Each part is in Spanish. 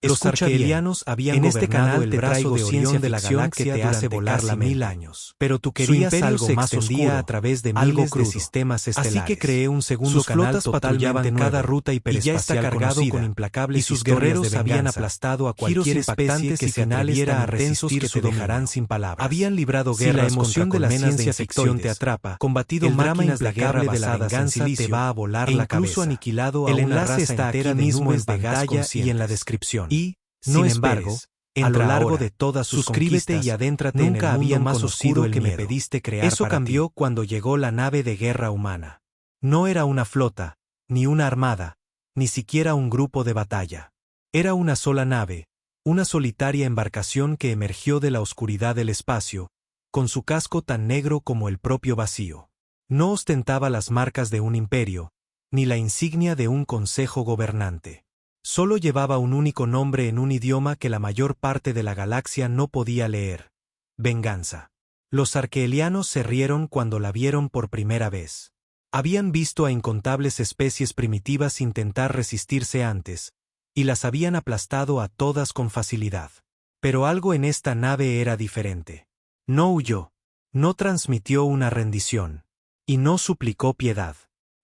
Los arquelianos habían gobernado el brazo de Orión de la galaxia que te hace volar la 1000 años. Pero tú querías algo más oscuro, a través de miles de sistemas estelares. Así que creé un segundo canal patrullaban cada ruta hiperespacial conocida, con implacables y sus guerreros habían aplastado a cualquier especie que se atreviera a resistir que te dejarán sin palabras. Habían librado guerras contra colmenas de ficción te atrapa, combatido máquinas de guerra basadas en silicio, te va a volar la cabeza. Incluso aniquilado a una raza entera mismo en pantalla y en la descripción. Y, sin embargo, a lo largo de todas sus suscríbete y adéntrate nunca en el había más oscuro que me pediste crear. Eso cambió cuando llegó la nave de guerra humana. No era una flota, ni una armada, ni siquiera un grupo de batalla. Era una sola nave, una solitaria embarcación que emergió de la oscuridad del espacio, con su casco tan negro como el propio vacío. No ostentaba las marcas de un imperio, ni la insignia de un consejo gobernante. Solo llevaba un único nombre en un idioma que la mayor parte de la galaxia no podía leer: venganza. Los arquelianos se rieron cuando la vieron por primera vez. Habían visto a incontables especies primitivas intentar resistirse antes, y las habían aplastado a todas con facilidad. Pero algo en esta nave era diferente. No huyó, no transmitió una rendición, y no suplicó piedad.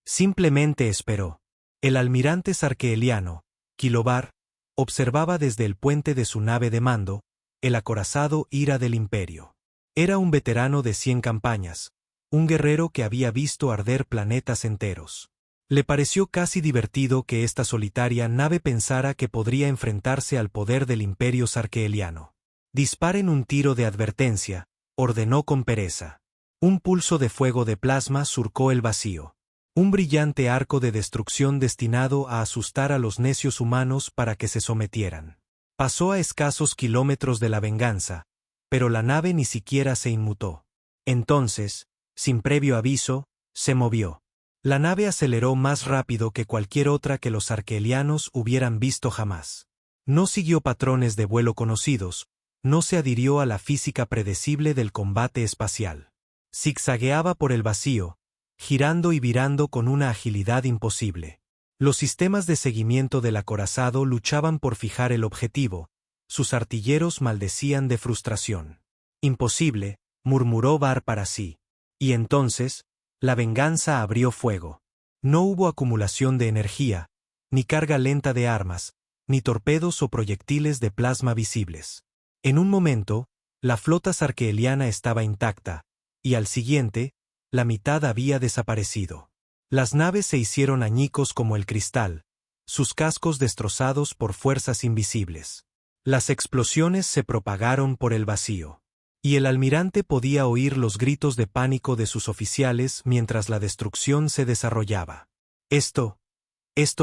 Simplemente esperó. El almirante sarqueliano, Kilobar, observaba desde el puente de su nave de mando, el acorazado ira del imperio. Era un veterano de 100 campañas, un guerrero que había visto arder planetas enteros. Le pareció casi divertido que esta solitaria nave pensara que podría enfrentarse al poder del imperio sarqueliano. Disparen un tiro de advertencia, ordenó con pereza. Un pulso de fuego de plasma surcó el vacío. Un brillante arco de destrucción destinado a asustar a los necios humanos para que se sometieran. Pasó a escasos kilómetros de la venganza, pero la nave ni siquiera se inmutó. Entonces, sin previo aviso, se movió. La nave aceleró más rápido que cualquier otra que los arquelianos hubieran visto jamás. No siguió patrones de vuelo conocidos, no se adhirió a la física predecible del combate espacial. Zigzagueaba por el vacío, girando y virando con una agilidad imposible. Los sistemas de seguimiento del acorazado luchaban por fijar el objetivo, sus artilleros maldecían de frustración. Imposible, murmuró Var para sí. Y entonces, la venganza abrió fuego. No hubo acumulación de energía, ni carga lenta de armas, ni torpedos o proyectiles de plasma visibles. En un momento, la flota sarqueliana estaba intacta, y al siguiente, la mitad había desaparecido. Las naves se hicieron añicos como el cristal, sus cascos destrozados por fuerzas invisibles. Las explosiones se propagaron por el vacío. Y el almirante podía oír los gritos de pánico de sus oficiales mientras la destrucción se desarrollaba. Esto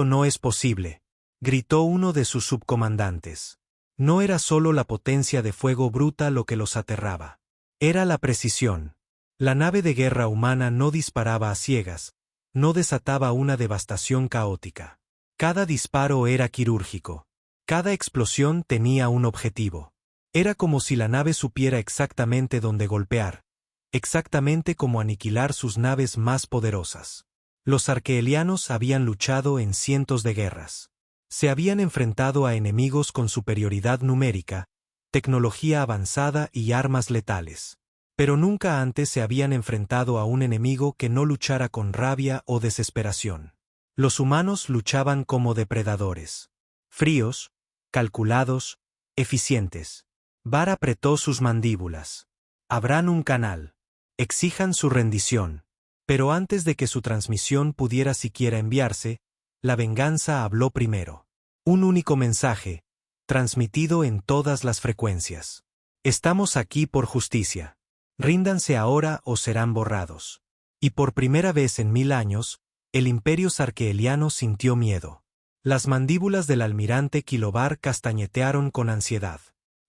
no es posible, gritó uno de sus subcomandantes. No era solo la potencia de fuego bruta lo que los aterraba. Era la precisión. La nave de guerra humana no disparaba a ciegas, no desataba una devastación caótica. Cada disparo era quirúrgico. Cada explosión tenía un objetivo. Era como si la nave supiera exactamente dónde golpear, exactamente cómo aniquilar sus naves más poderosas. Los arquelianos habían luchado en cientos de guerras. Se habían enfrentado a enemigos con superioridad numérica, tecnología avanzada y armas letales. Pero nunca antes se habían enfrentado a un enemigo que no luchara con rabia o desesperación. Los humanos luchaban como depredadores. Fríos, calculados, eficientes. Var apretó sus mandíbulas. Abran un canal. Exijan su rendición. Pero antes de que su transmisión pudiera siquiera enviarse, la venganza habló primero. Un único mensaje, transmitido en todas las frecuencias. Estamos aquí por justicia. Ríndanse ahora o serán borrados. Y por primera vez en 1000 años, el imperio sarqueliano sintió miedo. Las mandíbulas del almirante Kilobar castañetearon con ansiedad.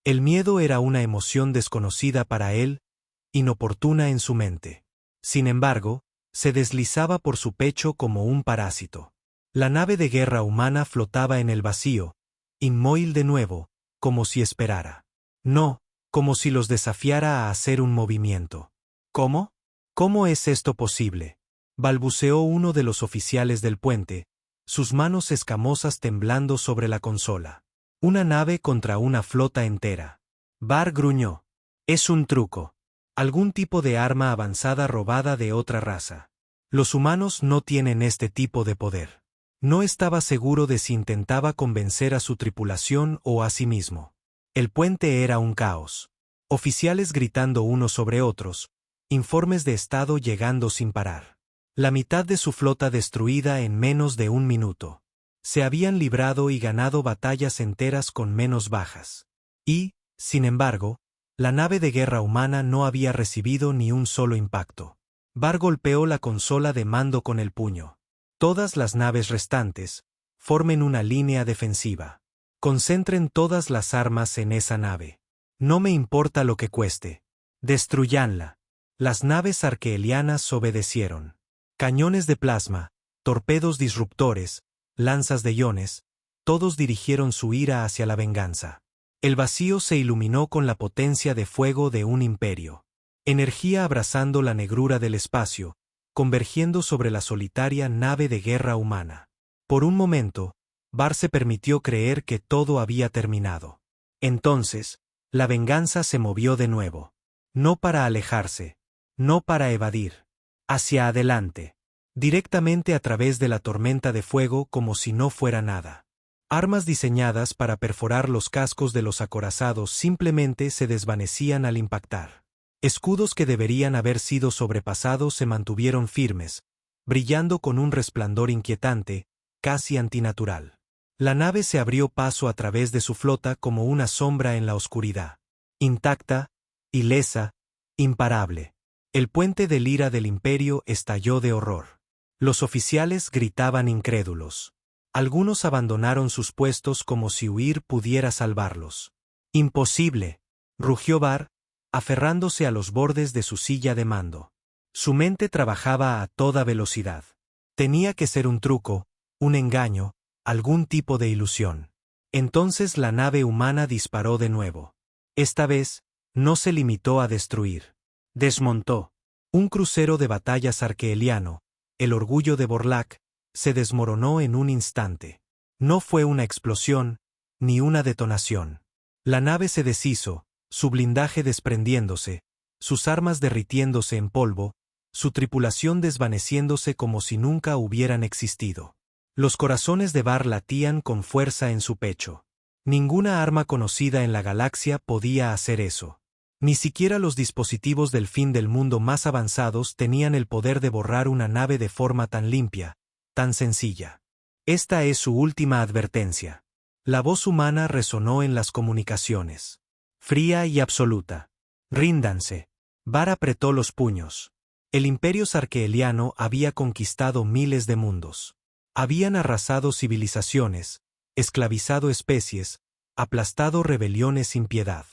El miedo era una emoción desconocida para él, inoportuna en su mente. Sin embargo, se deslizaba por su pecho como un parásito. La nave de guerra humana flotaba en el vacío, inmóvil de nuevo, como si esperara. No, como si los desafiara a hacer un movimiento. ¿Cómo? ¿Cómo es esto posible?, balbuceó uno de los oficiales del puente, sus manos escamosas temblando sobre la consola. Una nave contra una flota entera. Bar gruñó. Es un truco. Algún tipo de arma avanzada robada de otra raza. Los humanos no tienen este tipo de poder. No estaba seguro de si intentaba convencer a su tripulación o a sí mismo. El puente era un caos. Oficiales gritando unos sobre otros, informes de estado llegando sin parar. La mitad de su flota destruida en menos de un minuto. Se habían librado y ganado batallas enteras con menos bajas. Y, sin embargo, la nave de guerra humana no había recibido ni un solo impacto. Bar golpeó la consola de mando con el puño. Todas las naves restantes formen una línea defensiva. Concentren todas las armas en esa nave. No me importa lo que cueste. Destruyanla. Las naves arqueelianas obedecieron. Cañones de plasma, torpedos disruptores, lanzas de iones, todos dirigieron su ira hacia la venganza. El vacío se iluminó con la potencia de fuego de un imperio. Energía abrazando la negrura del espacio, convergiendo sobre la solitaria nave de guerra humana. Por un momento, Bar se permitió creer que todo había terminado. Entonces, la venganza se movió de nuevo. No para alejarse, no para evadir. Hacia adelante. Directamente a través de la tormenta de fuego como si no fuera nada. Armas diseñadas para perforar los cascos de los acorazados simplemente se desvanecían al impactar. Escudos que deberían haber sido sobrepasados se mantuvieron firmes, brillando con un resplandor inquietante, casi antinatural. La nave se abrió paso a través de su flota como una sombra en la oscuridad. Intacta, ilesa, imparable. El puente de lira del imperio estalló de horror. Los oficiales gritaban incrédulos. Algunos abandonaron sus puestos como si huir pudiera salvarlos. «Imposible», rugió Bar, aferrándose a los bordes de su silla de mando. Su mente trabajaba a toda velocidad. Tenía que ser un truco, un engaño, algún tipo de ilusión. Entonces la nave humana disparó de nuevo. Esta vez, no se limitó a destruir. Desmontó. Un crucero de batallas arqueeliano, el orgullo de Borlak, se desmoronó en un instante. No fue una explosión, ni una detonación. La nave se deshizo, su blindaje desprendiéndose, sus armas derritiéndose en polvo, su tripulación desvaneciéndose como si nunca hubieran existido. Los corazones de Bar latían con fuerza en su pecho. Ninguna arma conocida en la galaxia podía hacer eso. Ni siquiera los dispositivos del fin del mundo más avanzados tenían el poder de borrar una nave de forma tan limpia, tan sencilla. Esta es su última advertencia. La voz humana resonó en las comunicaciones. Fría y absoluta. Ríndanse. Bar apretó los puños. El imperio sarqueeliano había conquistado miles de mundos. Habían arrasado civilizaciones, esclavizado especies, aplastado rebeliones sin piedad.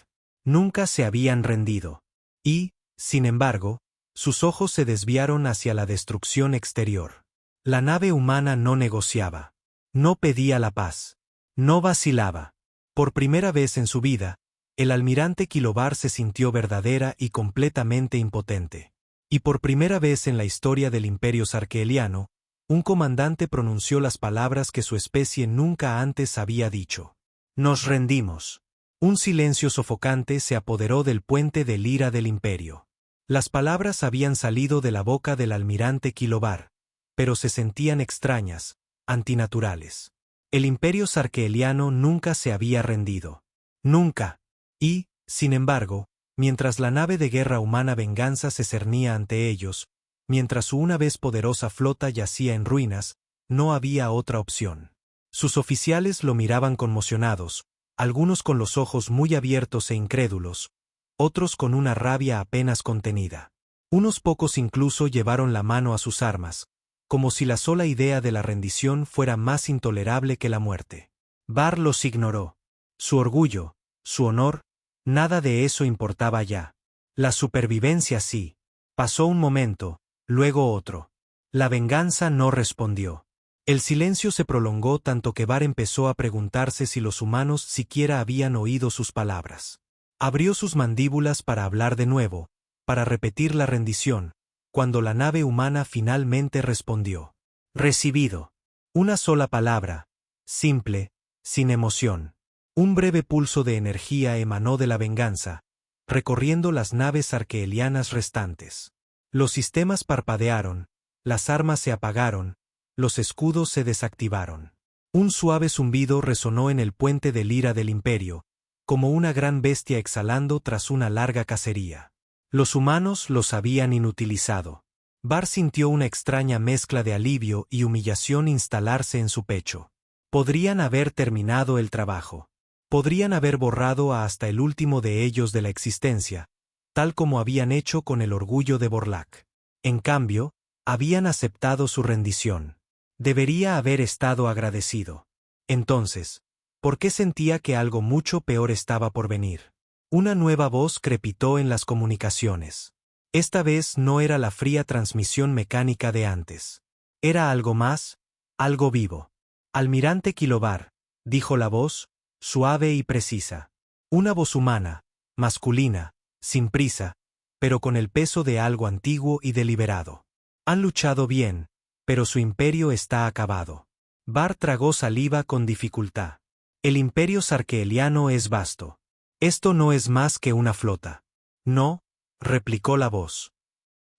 Nunca se habían rendido. Y, sin embargo, sus ojos se desviaron hacia la destrucción exterior. La nave humana no negociaba. No pedía la paz. No vacilaba. Por primera vez en su vida, el almirante Kilobar se sintió verdadera y completamente impotente. Y por primera vez en la historia del imperio sarqueeliano, un comandante pronunció las palabras que su especie nunca antes había dicho. Nos rendimos. Un silencio sofocante se apoderó del puente de lira del imperio. Las palabras habían salido de la boca del almirante Kilobar, pero se sentían extrañas, antinaturales. El imperio sarqueeliano nunca se había rendido. Nunca. Y, sin embargo, mientras la nave de guerra humana Venganza se cernía ante ellos, mientras su una vez poderosa flota yacía en ruinas, no había otra opción. Sus oficiales lo miraban conmocionados, algunos con los ojos muy abiertos e incrédulos, otros con una rabia apenas contenida. Unos pocos incluso llevaron la mano a sus armas, como si la sola idea de la rendición fuera más intolerable que la muerte. Bar los ignoró. Su orgullo, su honor, nada de eso importaba ya. La supervivencia sí. Pasó un momento, luego otro. La venganza no respondió. El silencio se prolongó tanto que Bar empezó a preguntarse si los humanos siquiera habían oído sus palabras. Abrió sus mandíbulas para hablar de nuevo, para repetir la rendición, cuando la nave humana finalmente respondió. Recibido. Una sola palabra, simple, sin emoción. Un breve pulso de energía emanó de la venganza, recorriendo las naves arqueelianas restantes. Los sistemas parpadearon, las armas se apagaron, los escudos se desactivaron. Un suave zumbido resonó en el puente de lira del imperio, como una gran bestia exhalando tras una larga cacería. Los humanos los habían inutilizado. Var sintió una extraña mezcla de alivio y humillación instalarse en su pecho. Podrían haber terminado el trabajo. Podrían haber borrado a hasta el último de ellos de la existencia, tal como habían hecho con el orgullo de Borlak. En cambio, habían aceptado su rendición. Debería haber estado agradecido. Entonces, ¿por qué sentía que algo mucho peor estaba por venir? Una nueva voz crepitó en las comunicaciones. Esta vez no era la fría transmisión mecánica de antes. Era algo más, algo vivo. Almirante Kilovar, dijo la voz, suave y precisa. Una voz humana, masculina, sin prisa, pero con el peso de algo antiguo y deliberado. Han luchado bien, pero su imperio está acabado. Var tragó saliva con dificultad. El imperio sarkeeliano es vasto. Esto no es más que una flota. No, replicó la voz.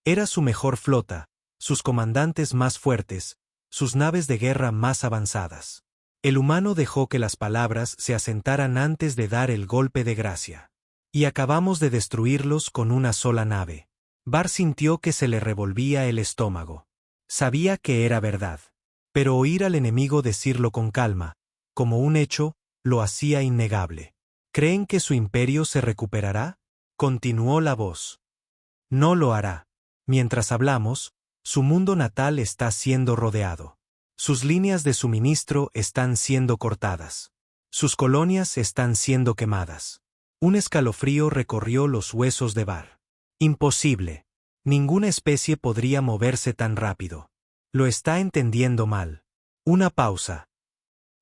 Era su mejor flota, sus comandantes más fuertes, sus naves de guerra más avanzadas. El humano dejó que las palabras se asentaran antes de dar el golpe de gracia. Y acabamos de destruirlos con una sola nave. Var sintió que se le revolvía el estómago. Sabía que era verdad. Pero oír al enemigo decirlo con calma, como un hecho, lo hacía innegable. ¿Creen que su imperio se recuperará? Continuó la voz. No lo hará. Mientras hablamos, su mundo natal está siendo rodeado. Sus líneas de suministro están siendo cortadas. Sus colonias están siendo quemadas. Un escalofrío recorrió los huesos de Var. Imposible. Ninguna especie podría moverse tan rápido. Lo está entendiendo mal. Una pausa.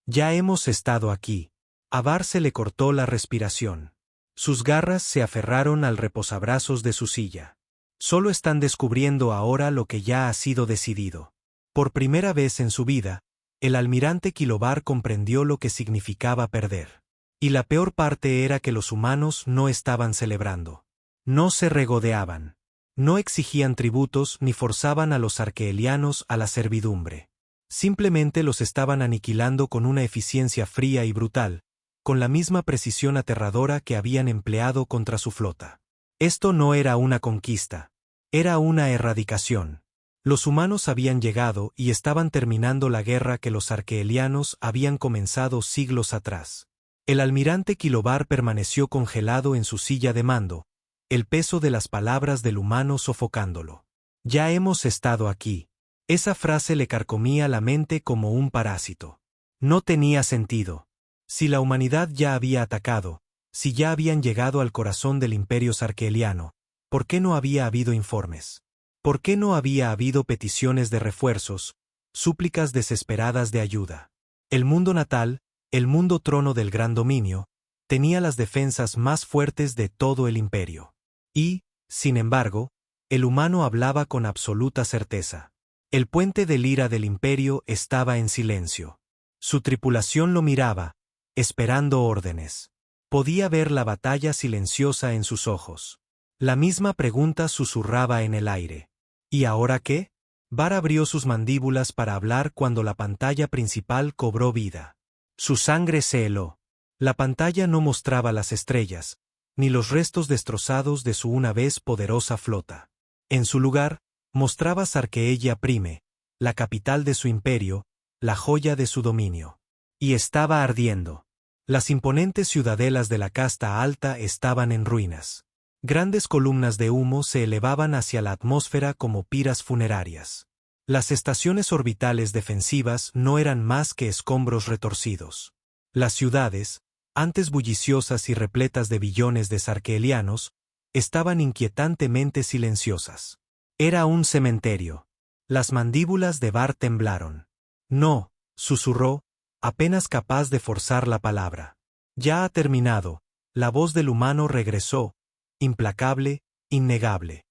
Ya hemos estado aquí. A Var se le cortó la respiración. Sus garras se aferraron al reposabrazos de su silla. Solo están descubriendo ahora lo que ya ha sido decidido. Por primera vez en su vida, el almirante Kilovar comprendió lo que significaba perder. Y la peor parte era que los humanos no estaban celebrando. No se regodeaban. No exigían tributos ni forzaban a los arqueelianos a la servidumbre. Simplemente los estaban aniquilando con una eficiencia fría y brutal, con la misma precisión aterradora que habían empleado contra su flota. Esto no era una conquista. Era una erradicación. Los humanos habían llegado y estaban terminando la guerra que los arqueelianos habían comenzado siglos atrás. El almirante Kilovar permaneció congelado en su silla de mando, el peso de las palabras del humano sofocándolo. Ya hemos estado aquí. Esa frase le carcomía la mente como un parásito. No tenía sentido. Si la humanidad ya había atacado, si ya habían llegado al corazón del imperio sarkeeliano, ¿por qué no había habido informes? ¿Por qué no había habido peticiones de refuerzos, súplicas desesperadas de ayuda? El mundo natal, el mundo trono del gran dominio, tenía las defensas más fuertes de todo el imperio. Y, sin embargo, el humano hablaba con absoluta certeza. El puente de lira del imperio estaba en silencio. Su tripulación lo miraba, esperando órdenes. Podía ver la batalla silenciosa en sus ojos. La misma pregunta susurraba en el aire. ¿Y ahora qué? Var abrió sus mandíbulas para hablar cuando la pantalla principal cobró vida. Su sangre se heló. La pantalla no mostraba las estrellas, ni los restos destrozados de su una vez poderosa flota. En su lugar, mostraba Sarkeelia Prime, la capital de su imperio, la joya de su dominio. Y estaba ardiendo. Las imponentes ciudadelas de la casta alta estaban en ruinas. Grandes columnas de humo se elevaban hacia la atmósfera como piras funerarias. Las estaciones orbitales defensivas no eran más que escombros retorcidos. Las ciudades, antes bulliciosas y repletas de billones de sarkeelianos, estaban inquietantemente silenciosas. Era un cementerio. Las mandíbulas de Var temblaron. No, susurró, apenas capaz de forzar la palabra. Ya ha terminado. La voz del humano regresó, implacable, innegable.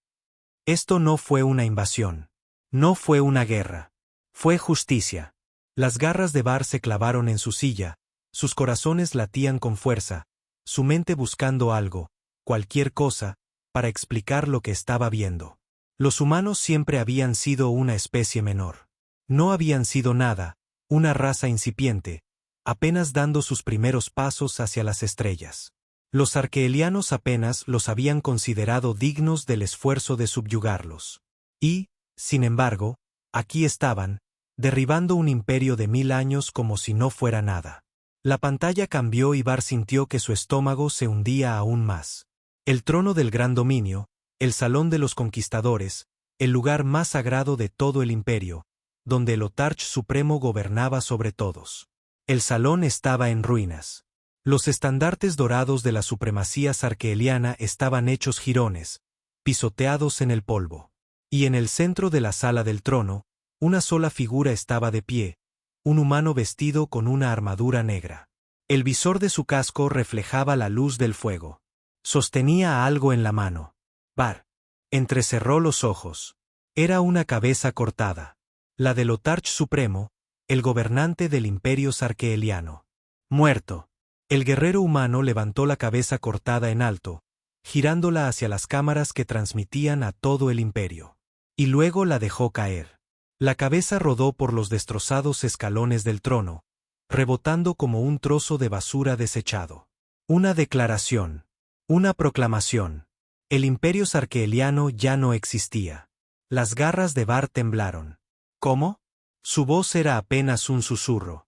Esto no fue una invasión. No fue una guerra. Fue justicia. Las garras de Var se clavaron en su silla, Sus corazones latían con fuerza, su mente buscando algo, cualquier cosa, para explicar lo que estaba viendo. Los humanos siempre habían sido una especie menor. No habían sido nada, una raza incipiente, apenas dando sus primeros pasos hacia las estrellas. Los arqueelianos apenas los habían considerado dignos del esfuerzo de subyugarlos. Y, sin embargo, aquí estaban, derribando un imperio de 1000 años como si no fuera nada. La pantalla cambió y Bar sintió que su estómago se hundía aún más. El trono del gran dominio, el salón de los conquistadores, el lugar más sagrado de todo el imperio, donde el Otarch Supremo gobernaba sobre todos. El salón estaba en ruinas. Los estandartes dorados de la supremacía sarkeeliana estaban hechos jirones, pisoteados en el polvo. Y en el centro de la sala del trono, una sola figura estaba de pie, un humano vestido con una armadura negra. El visor de su casco reflejaba la luz del fuego. Sostenía algo en la mano. Bar entrecerró los ojos. Era una cabeza cortada. La del Otarch Supremo, el gobernante del imperio sarkeeliano. Muerto. El guerrero humano levantó la cabeza cortada en alto, girándola hacia las cámaras que transmitían a todo el imperio. Y luego la dejó caer. La cabeza rodó por los destrozados escalones del trono, rebotando como un trozo de basura desechado. Una declaración. Una proclamación. El imperio sarkeeliano ya no existía. Las garras de Bar temblaron. ¿Cómo? Su voz era apenas un susurro.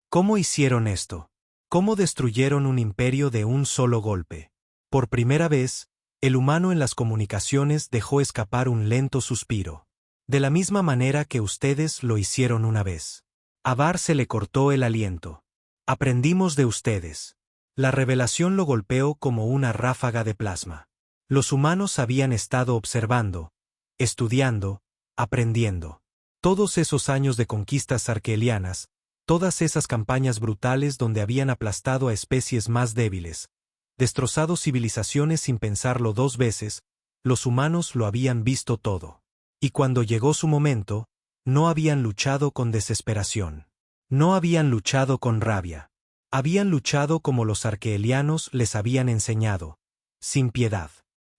¿Cómo hicieron esto? ¿Cómo destruyeron un imperio de un solo golpe? Por primera vez, el humano en las comunicaciones dejó escapar un lento suspiro. De la misma manera que ustedes lo hicieron una vez. A Bar se le cortó el aliento. Aprendimos de ustedes. La revelación lo golpeó como una ráfaga de plasma. Los humanos habían estado observando, estudiando, aprendiendo. Todos esos años de conquistas sarkeelianas, todas esas campañas brutales donde habían aplastado a especies más débiles, destrozado civilizaciones sin pensarlo 2 veces, los humanos lo habían visto todo. Y cuando llegó su momento, no habían luchado con desesperación. No habían luchado con rabia. Habían luchado como los sarkeelianos les habían enseñado, sin piedad.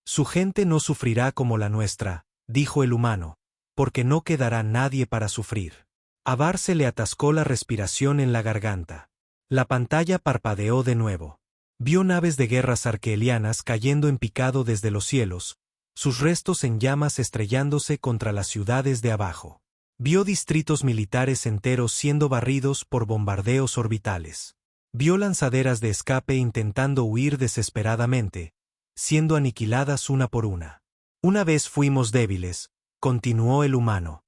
Su gente no sufrirá como la nuestra, dijo el humano, porque no quedará nadie para sufrir. A Bar se le atascó la respiración en la garganta. La pantalla parpadeó de nuevo. Vio naves de guerra sarkeelianas cayendo en picado desde los cielos, sus restos en llamas estrellándose contra las ciudades de abajo. Vio distritos militares enteros siendo barridos por bombardeos orbitales. Vio lanzaderas de escape intentando huir desesperadamente, siendo aniquiladas una por una. Una vez fuimos débiles, continuó el humano.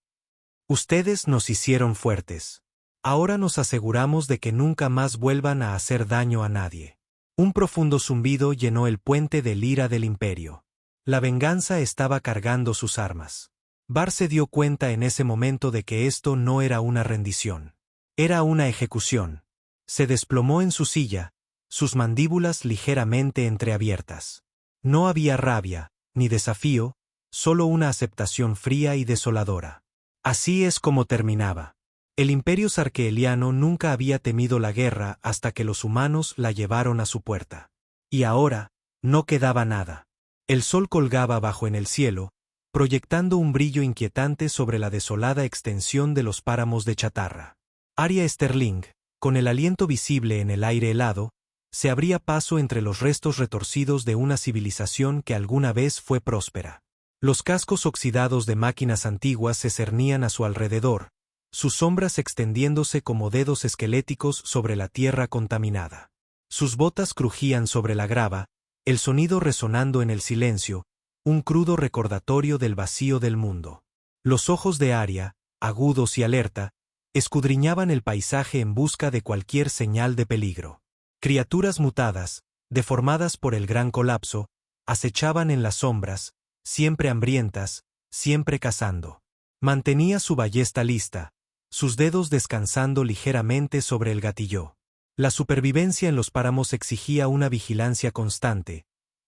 Ustedes nos hicieron fuertes. Ahora nos aseguramos de que nunca más vuelvan a hacer daño a nadie. Un profundo zumbido llenó el puente de lira del imperio. La venganza estaba cargando sus armas. Bar se dio cuenta en ese momento de que esto no era una rendición. Era una ejecución. Se desplomó en su silla, sus mandíbulas ligeramente entreabiertas. No había rabia, ni desafío, solo una aceptación fría y desoladora. Así es como terminaba. El imperio sarkeeliano nunca había temido la guerra hasta que los humanos la llevaron a su puerta. Y ahora, no quedaba nada. El sol colgaba bajo en el cielo, proyectando un brillo inquietante sobre la desolada extensión de los páramos de chatarra. Arya Sterling, con el aliento visible en el aire helado, se abría paso entre los restos retorcidos de una civilización que alguna vez fue próspera. Los cascos oxidados de máquinas antiguas se cernían a su alrededor, sus sombras extendiéndose como dedos esqueléticos sobre la tierra contaminada. Sus botas crujían sobre la grava, el sonido resonando en el silencio, un crudo recordatorio del vacío del mundo. Los ojos de Arya, agudos y alerta, escudriñaban el paisaje en busca de cualquier señal de peligro. Criaturas mutadas, deformadas por el gran colapso, acechaban en las sombras, siempre hambrientas, siempre cazando. Mantenía su ballesta lista, sus dedos descansando ligeramente sobre el gatillo. La supervivencia en los páramos exigía una vigilancia constante,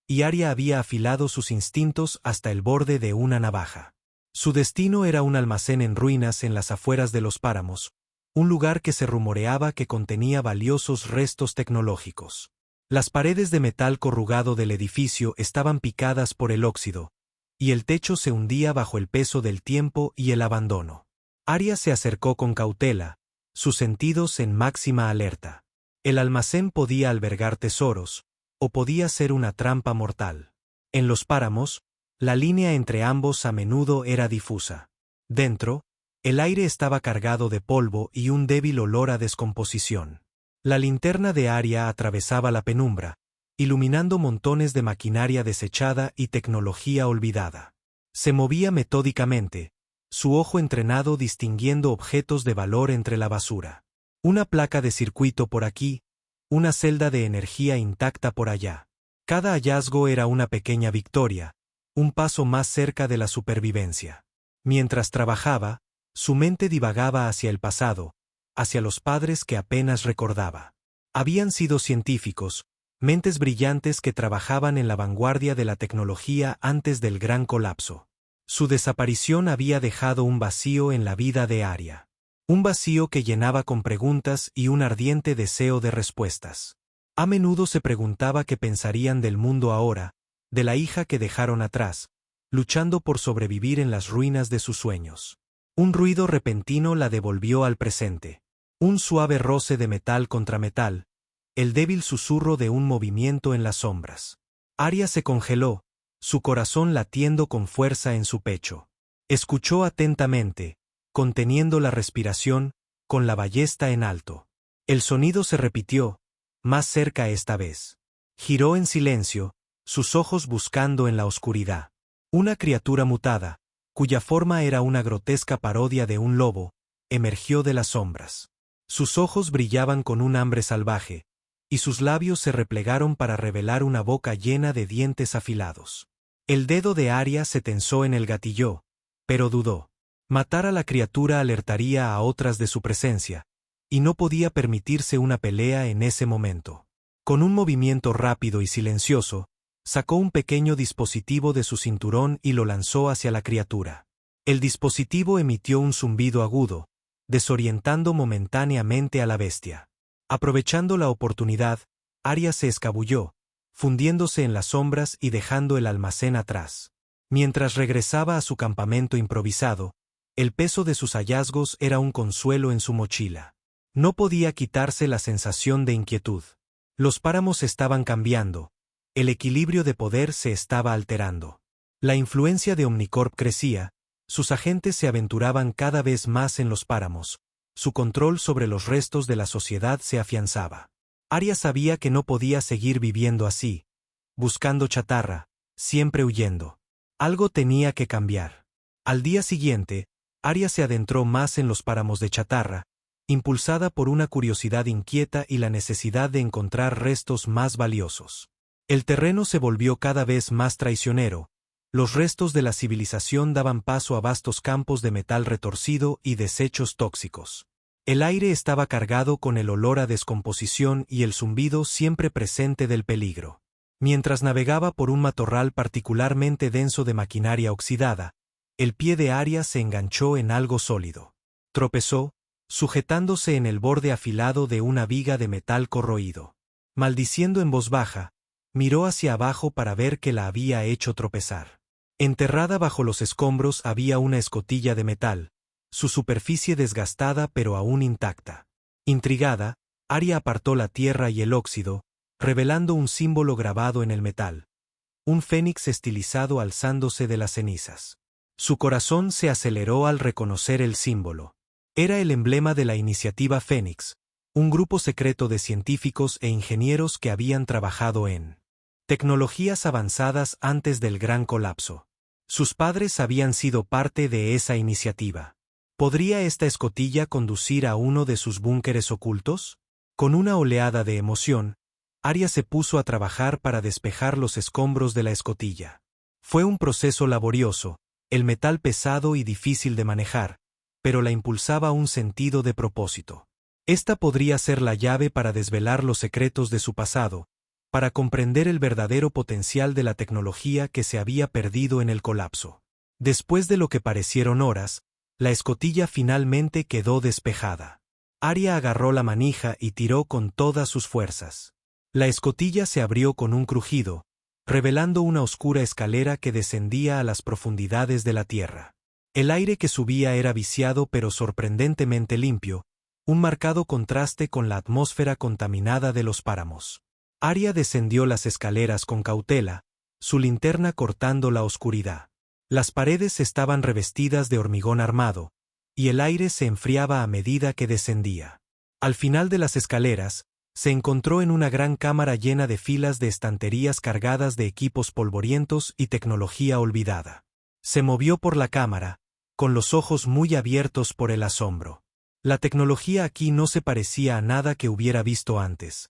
y Arya había afilado sus instintos hasta el borde de una navaja. Su destino era un almacén en ruinas en las afueras de los páramos, un lugar que se rumoreaba que contenía valiosos restos tecnológicos. Las paredes de metal corrugado del edificio estaban picadas por el óxido, y el techo se hundía bajo el peso del tiempo y el abandono. Arya se acercó con cautela, sus sentidos en máxima alerta. El almacén podía albergar tesoros, o podía ser una trampa mortal. En los páramos, la línea entre ambos a menudo era difusa. Dentro, el aire estaba cargado de polvo y un débil olor a descomposición. La linterna de Arya atravesaba la penumbra, iluminando montones de maquinaria desechada y tecnología olvidada. Se movía metódicamente, su ojo entrenado distinguiendo objetos de valor entre la basura. Una placa de circuito por aquí, una celda de energía intacta por allá. Cada hallazgo era una pequeña victoria, un paso más cerca de la supervivencia. Mientras trabajaba, su mente divagaba hacia el pasado, hacia los padres que apenas recordaba. Habían sido científicos, mentes brillantes que trabajaban en la vanguardia de la tecnología antes del gran colapso. Su desaparición había dejado un vacío en la vida de Arya. Un vacío que llenaba con preguntas y un ardiente deseo de respuestas. A menudo se preguntaba qué pensarían del mundo ahora, de la hija que dejaron atrás, luchando por sobrevivir en las ruinas de sus sueños. Un ruido repentino la devolvió al presente. Un suave roce de metal contra metal, el débil susurro de un movimiento en las sombras. Arya se congeló, su corazón latiendo con fuerza en su pecho. Escuchó atentamente, conteniendo la respiración, con la ballesta en alto. El sonido se repitió, más cerca esta vez. Giró en silencio, sus ojos buscando en la oscuridad. Una criatura mutada, cuya forma era una grotesca parodia de un lobo, emergió de las sombras. Sus ojos brillaban con un hambre salvaje, y sus labios se replegaron para revelar una boca llena de dientes afilados. El dedo de Arya se tensó en el gatillo, pero dudó. Matar a la criatura alertaría a otras de su presencia, y no podía permitirse una pelea en ese momento. Con un movimiento rápido y silencioso, sacó un pequeño dispositivo de su cinturón y lo lanzó hacia la criatura. El dispositivo emitió un zumbido agudo, desorientando momentáneamente a la bestia. Aprovechando la oportunidad, Arya se escabulló, fundiéndose en las sombras y dejando el almacén atrás. Mientras regresaba a su campamento improvisado, el peso de sus hallazgos era un consuelo en su mochila. No podía quitarse la sensación de inquietud. Los páramos estaban cambiando, el equilibrio de poder se estaba alterando. La influencia de Omnicorp crecía, sus agentes se aventuraban cada vez más en los páramos, su control sobre los restos de la sociedad se afianzaba. Arya sabía que no podía seguir viviendo así, buscando chatarra, siempre huyendo. Algo tenía que cambiar. Al día siguiente, Arya se adentró más en los páramos de chatarra, impulsada por una curiosidad inquieta y la necesidad de encontrar restos más valiosos. El terreno se volvió cada vez más traicionero, los restos de la civilización daban paso a vastos campos de metal retorcido y desechos tóxicos. El aire estaba cargado con el olor a descomposición y el zumbido siempre presente del peligro. Mientras navegaba por un matorral particularmente denso de maquinaria oxidada, el pie de Arya se enganchó en algo sólido. Tropezó, sujetándose en el borde afilado de una viga de metal corroído. Maldiciendo en voz baja, miró hacia abajo para ver qué la había hecho tropezar. Enterrada bajo los escombros había una escotilla de metal, su superficie desgastada pero aún intacta. Intrigada, Arya apartó la tierra y el óxido, revelando un símbolo grabado en el metal. Un fénix estilizado alzándose de las cenizas. Su corazón se aceleró al reconocer el símbolo. Era el emblema de la Iniciativa Fénix, un grupo secreto de científicos e ingenieros que habían trabajado en tecnologías avanzadas antes del gran colapso. Sus padres habían sido parte de esa iniciativa. ¿Podría esta escotilla conducir a uno de sus búnkeres ocultos? Con una oleada de emoción, Arya se puso a trabajar para despejar los escombros de la escotilla. Fue un proceso laborioso, el metal pesado y difícil de manejar, pero la impulsaba un sentido de propósito. Esta podría ser la llave para desvelar los secretos de su pasado, para comprender el verdadero potencial de la tecnología que se había perdido en el colapso. Después de lo que parecieron horas, la escotilla finalmente quedó despejada. Arya agarró la manija y tiró con todas sus fuerzas. La escotilla se abrió con un crujido, revelando una oscura escalera que descendía a las profundidades de la tierra. El aire que subía era viciado pero sorprendentemente limpio, un marcado contraste con la atmósfera contaminada de los páramos. Arya descendió las escaleras con cautela, su linterna cortando la oscuridad. Las paredes estaban revestidas de hormigón armado, y el aire se enfriaba a medida que descendía. Al final de las escaleras, se encontró en una gran cámara llena de filas de estanterías cargadas de equipos polvorientos y tecnología olvidada. Se movió por la cámara, con los ojos muy abiertos por el asombro. La tecnología aquí no se parecía a nada que hubiera visto antes.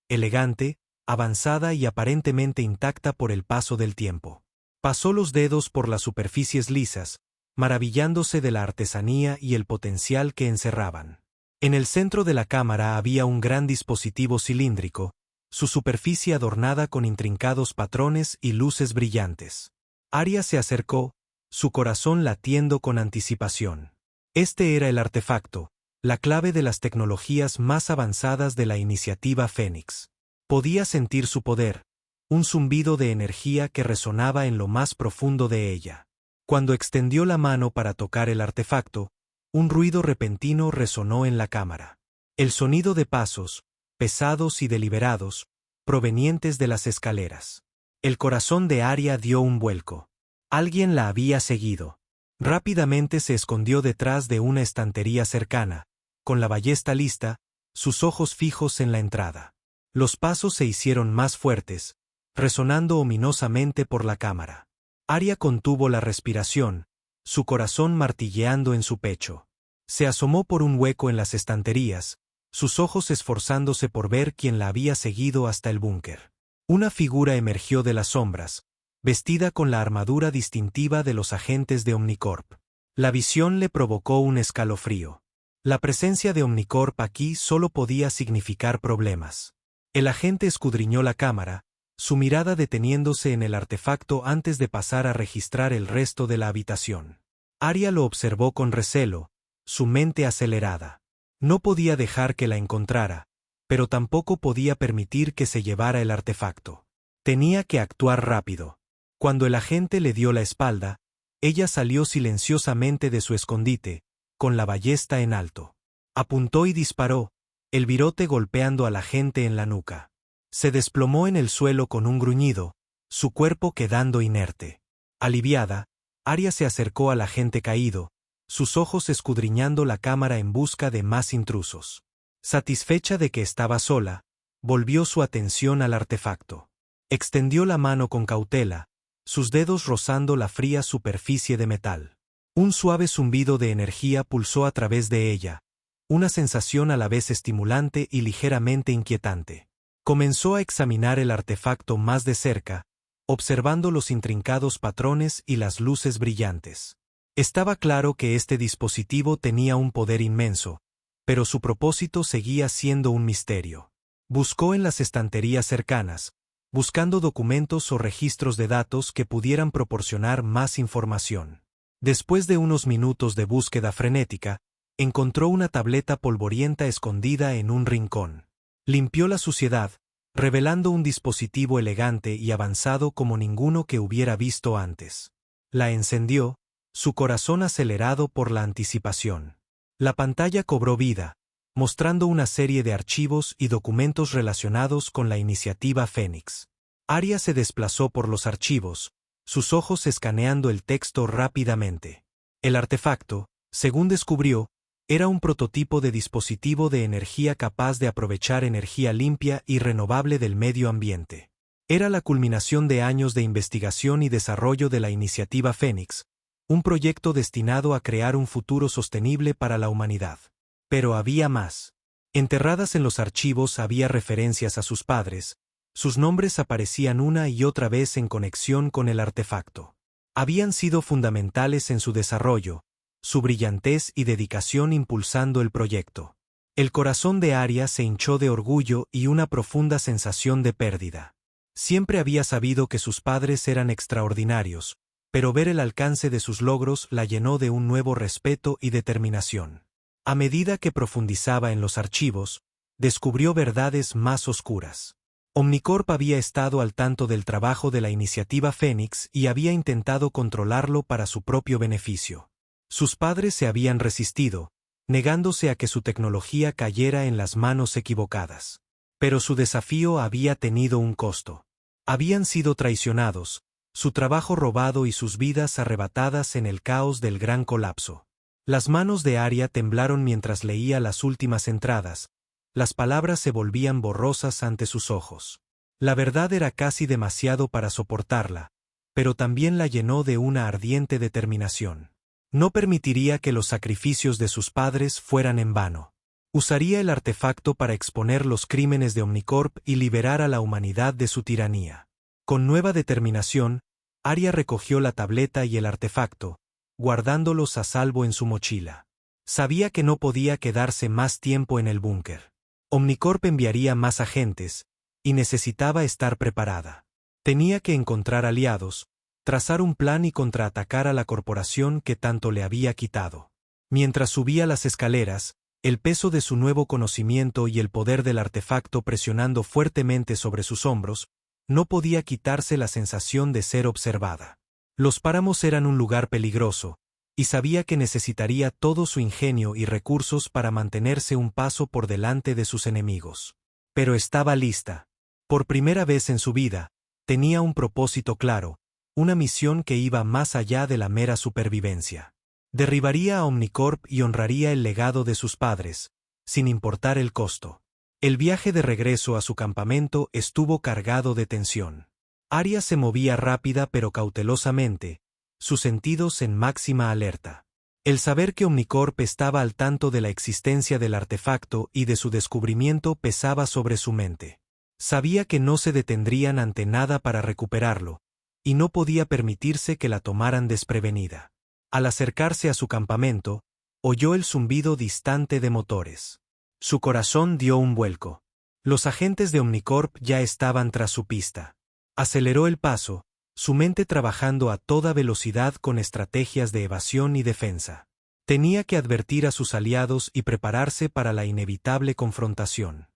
Elegante, avanzada y aparentemente intacta por el paso del tiempo. Pasó los dedos por las superficies lisas, maravillándose de la artesanía y el potencial que encerraban. En el centro de la cámara había un gran dispositivo cilíndrico, su superficie adornada con intrincados patrones y luces brillantes. Arya se acercó, su corazón latiendo con anticipación. Este era el artefacto, la clave de las tecnologías más avanzadas de la iniciativa Fénix. Podía sentir su poder, un zumbido de energía que resonaba en lo más profundo de ella. Cuando extendió la mano para tocar el artefacto, un ruido repentino resonó en la cámara. El sonido de pasos, pesados y deliberados, provenientes de las escaleras. El corazón de Arya dio un vuelco. Alguien la había seguido. Rápidamente se escondió detrás de una estantería cercana, con la ballesta lista, sus ojos fijos en la entrada. Los pasos se hicieron más fuertes, resonando ominosamente por la cámara. Arya contuvo la respiración, su corazón martilleando en su pecho. Se asomó por un hueco en las estanterías, sus ojos esforzándose por ver quién la había seguido hasta el búnker. Una figura emergió de las sombras, vestida con la armadura distintiva de los agentes de Omnicorp. La visión le provocó un escalofrío. La presencia de Omnicorp aquí solo podía significar problemas. El agente escudriñó la cámara, su mirada deteniéndose en el artefacto antes de pasar a registrar el resto de la habitación. Arya lo observó con recelo, su mente acelerada. No podía dejar que la encontrara, pero tampoco podía permitir que se llevara el artefacto. Tenía que actuar rápido. Cuando el agente le dio la espalda, ella salió silenciosamente de su escondite, con la ballesta en alto. Apuntó y disparó, el virote golpeando al agente en la nuca. Se desplomó en el suelo con un gruñido, su cuerpo quedando inerte. Aliviada, Arya se acercó al agente caído, sus ojos escudriñando la cámara en busca de más intrusos. Satisfecha de que estaba sola, volvió su atención al artefacto. Extendió la mano con cautela, sus dedos rozando la fría superficie de metal. Un suave zumbido de energía pulsó a través de ella, una sensación a la vez estimulante y ligeramente inquietante. Comenzó a examinar el artefacto más de cerca, observando los intrincados patrones y las luces brillantes. Estaba claro que este dispositivo tenía un poder inmenso, pero su propósito seguía siendo un misterio. Buscó en las estanterías cercanas, buscando documentos o registros de datos que pudieran proporcionar más información. Después de unos minutos de búsqueda frenética, encontró una tableta polvorienta escondida en un rincón. Limpió la suciedad, revelando un dispositivo elegante y avanzado como ninguno que hubiera visto antes. La encendió, su corazón acelerado por la anticipación. La pantalla cobró vida, mostrando una serie de archivos y documentos relacionados con la iniciativa Fénix. Arya se desplazó por los archivos, sus ojos escaneando el texto rápidamente. El artefacto, según descubrió, era un prototipo de dispositivo de energía capaz de aprovechar energía limpia y renovable del medio ambiente. Era la culminación de años de investigación y desarrollo de la iniciativa Fénix, un proyecto destinado a crear un futuro sostenible para la humanidad. Pero había más. Enterradas en los archivos había referencias a sus padres, sus nombres aparecían una y otra vez en conexión con el artefacto. Habían sido fundamentales en su desarrollo, su brillantez y dedicación impulsando el proyecto. El corazón de Arya se hinchó de orgullo y una profunda sensación de pérdida. Siempre había sabido que sus padres eran extraordinarios, pero ver el alcance de sus logros la llenó de un nuevo respeto y determinación. A medida que profundizaba en los archivos, descubrió verdades más oscuras. Omnicorp había estado al tanto del trabajo de la iniciativa Fénix y había intentado controlarlo para su propio beneficio. Sus padres se habían resistido, negándose a que su tecnología cayera en las manos equivocadas. Pero su desafío había tenido un costo. Habían sido traicionados, su trabajo robado y sus vidas arrebatadas en el caos del gran colapso. Las manos de Arya temblaron mientras leía las últimas entradas. Las palabras se volvían borrosas ante sus ojos. La verdad era casi demasiado para soportarla, pero también la llenó de una ardiente determinación. No permitiría que los sacrificios de sus padres fueran en vano. Usaría el artefacto para exponer los crímenes de Omnicorp y liberar a la humanidad de su tiranía. Con nueva determinación, Arya recogió la tableta y el artefacto, guardándolos a salvo en su mochila. Sabía que no podía quedarse más tiempo en el búnker. Omnicorp enviaría más agentes, y necesitaba estar preparada. Tenía que encontrar aliados, trazar un plan y contraatacar a la corporación que tanto le había quitado. Mientras subía las escaleras, el peso de su nuevo conocimiento y el poder del artefacto presionando fuertemente sobre sus hombros, no podía quitarse la sensación de ser observada. Los páramos eran un lugar peligroso, y sabía que necesitaría todo su ingenio y recursos para mantenerse un paso por delante de sus enemigos. Pero estaba lista. Por primera vez en su vida, tenía un propósito claro, una misión que iba más allá de la mera supervivencia. Derribaría a Omnicorp y honraría el legado de sus padres, sin importar el costo. El viaje de regreso a su campamento estuvo cargado de tensión. Arya se movía rápida pero cautelosamente, sus sentidos en máxima alerta. El saber que Omnicorp estaba al tanto de la existencia del artefacto y de su descubrimiento pesaba sobre su mente. Sabía que no se detendrían ante nada para recuperarlo, y no podía permitirse que la tomaran desprevenida. Al acercarse a su campamento, oyó el zumbido distante de motores. Su corazón dio un vuelco. Los agentes de Omnicorp ya estaban tras su pista. Aceleró el paso, su mente trabajando a toda velocidad con estrategias de evasión y defensa. Tenía que advertir a sus aliados y prepararse para la inevitable confrontación.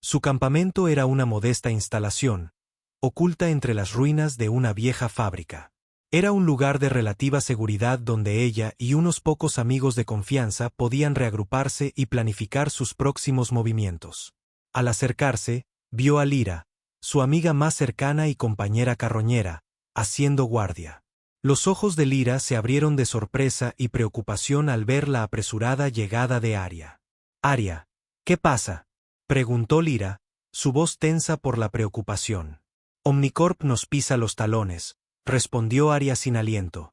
Su campamento era una modesta instalación, oculta entre las ruinas de una vieja fábrica. Era un lugar de relativa seguridad donde ella y unos pocos amigos de confianza podían reagruparse y planificar sus próximos movimientos. Al acercarse, vio a Lyra, su amiga más cercana y compañera carroñera, haciendo guardia. Los ojos de Lyra se abrieron de sorpresa y preocupación al ver la apresurada llegada de Arya. «Arya, ¿qué pasa?», preguntó Lyra, su voz tensa por la preocupación. «Omnicorp nos pisa los talones», respondió Arya sin aliento.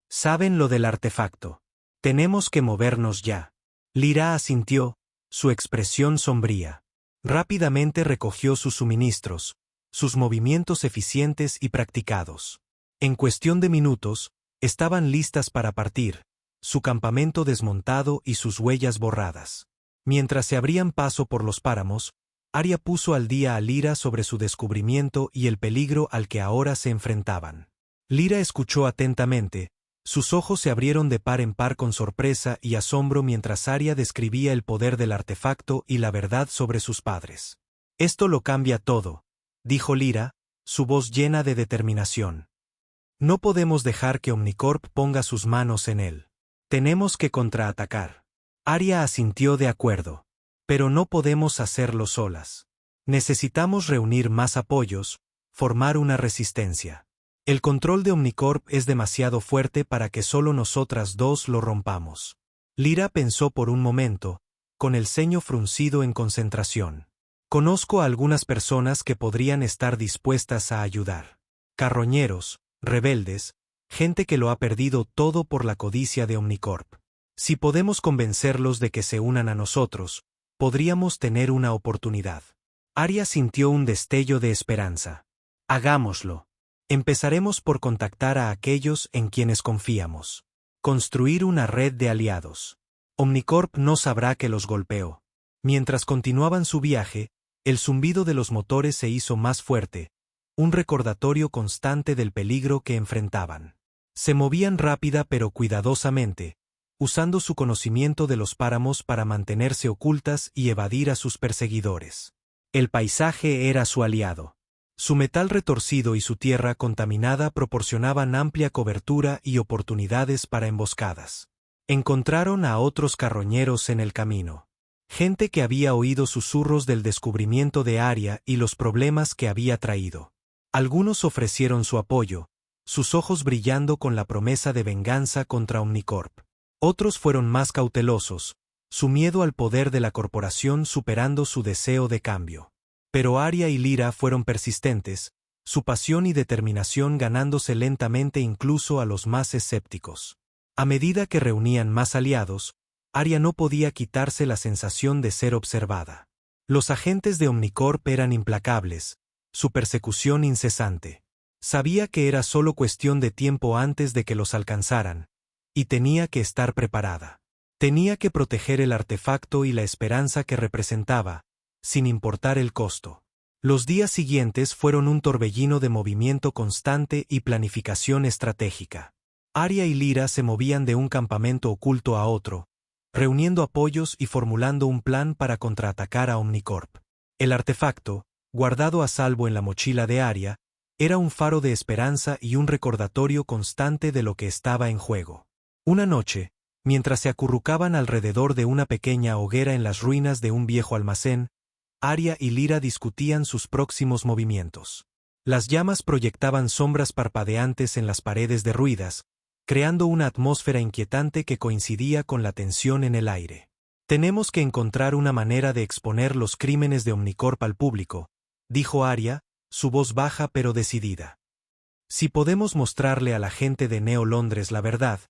«Saben lo del artefacto. Tenemos que movernos ya». Lyra asintió, su expresión sombría. Rápidamente recogió sus suministros, sus movimientos eficientes y practicados. En cuestión de minutos, estaban listas para partir, su campamento desmontado y sus huellas borradas. Mientras se abrían paso por los páramos, Arya puso al día a Lyra sobre su descubrimiento y el peligro al que ahora se enfrentaban. Lyra escuchó atentamente, sus ojos se abrieron de par en par con sorpresa y asombro mientras Arya describía el poder del artefacto y la verdad sobre sus padres. «Esto lo cambia todo», dijo Lyra, su voz llena de determinación. «No podemos dejar que Omnicorp ponga sus manos en él. Tenemos que contraatacar». Arya asintió de acuerdo. «Pero no podemos hacerlo solas. Necesitamos reunir más apoyos, formar una resistencia. El control de Omnicorp es demasiado fuerte para que solo nosotras dos lo rompamos». Lyra pensó por un momento, con el ceño fruncido en concentración. «Conozco a algunas personas que podrían estar dispuestas a ayudar. Carroñeros, rebeldes, gente que lo ha perdido todo por la codicia de Omnicorp. Si podemos convencerlos de que se unan a nosotros, podríamos tener una oportunidad». Arya sintió un destello de esperanza. «Hagámoslo. Empezaremos por contactar a aquellos en quienes confiamos. Construir una red de aliados. Omnicorp no sabrá que los golpeó». Mientras continuaban su viaje, el zumbido de los motores se hizo más fuerte, un recordatorio constante del peligro que enfrentaban. Se movían rápida pero cuidadosamente, usando su conocimiento de los páramos para mantenerse ocultas y evadir a sus perseguidores. El paisaje era su aliado. Su metal retorcido y su tierra contaminada proporcionaban amplia cobertura y oportunidades para emboscadas. Encontraron a otros carroñeros en el camino. Gente que había oído susurros del descubrimiento de Arya y los problemas que había traído. Algunos ofrecieron su apoyo, sus ojos brillando con la promesa de venganza contra Omnicorp. Otros fueron más cautelosos, su miedo al poder de la corporación superando su deseo de cambio. Pero Arya y Lyra fueron persistentes, su pasión y determinación ganándose lentamente incluso a los más escépticos. A medida que reunían más aliados, Arya no podía quitarse la sensación de ser observada. Los agentes de Omnicorp eran implacables, su persecución incesante. Sabía que era solo cuestión de tiempo antes de que los alcanzaran, y tenía que estar preparada. Tenía que proteger el artefacto y la esperanza que representaba, sin importar el costo. Los días siguientes fueron un torbellino de movimiento constante y planificación estratégica. Arya y Lyra se movían de un campamento oculto a otro, reuniendo apoyos y formulando un plan para contraatacar a Omnicorp. El artefacto, guardado a salvo en la mochila de Arya, era un faro de esperanza y un recordatorio constante de lo que estaba en juego. Una noche, mientras se acurrucaban alrededor de una pequeña hoguera en las ruinas de un viejo almacén, Arya y Lyra discutían sus próximos movimientos. Las llamas proyectaban sombras parpadeantes en las paredes derruidas, creando una atmósfera inquietante que coincidía con la tensión en el aire. «Tenemos que encontrar una manera de exponer los crímenes de Omnicorp al público», dijo Arya, su voz baja pero decidida. «Si podemos mostrarle a la gente de Neo Londres la verdad,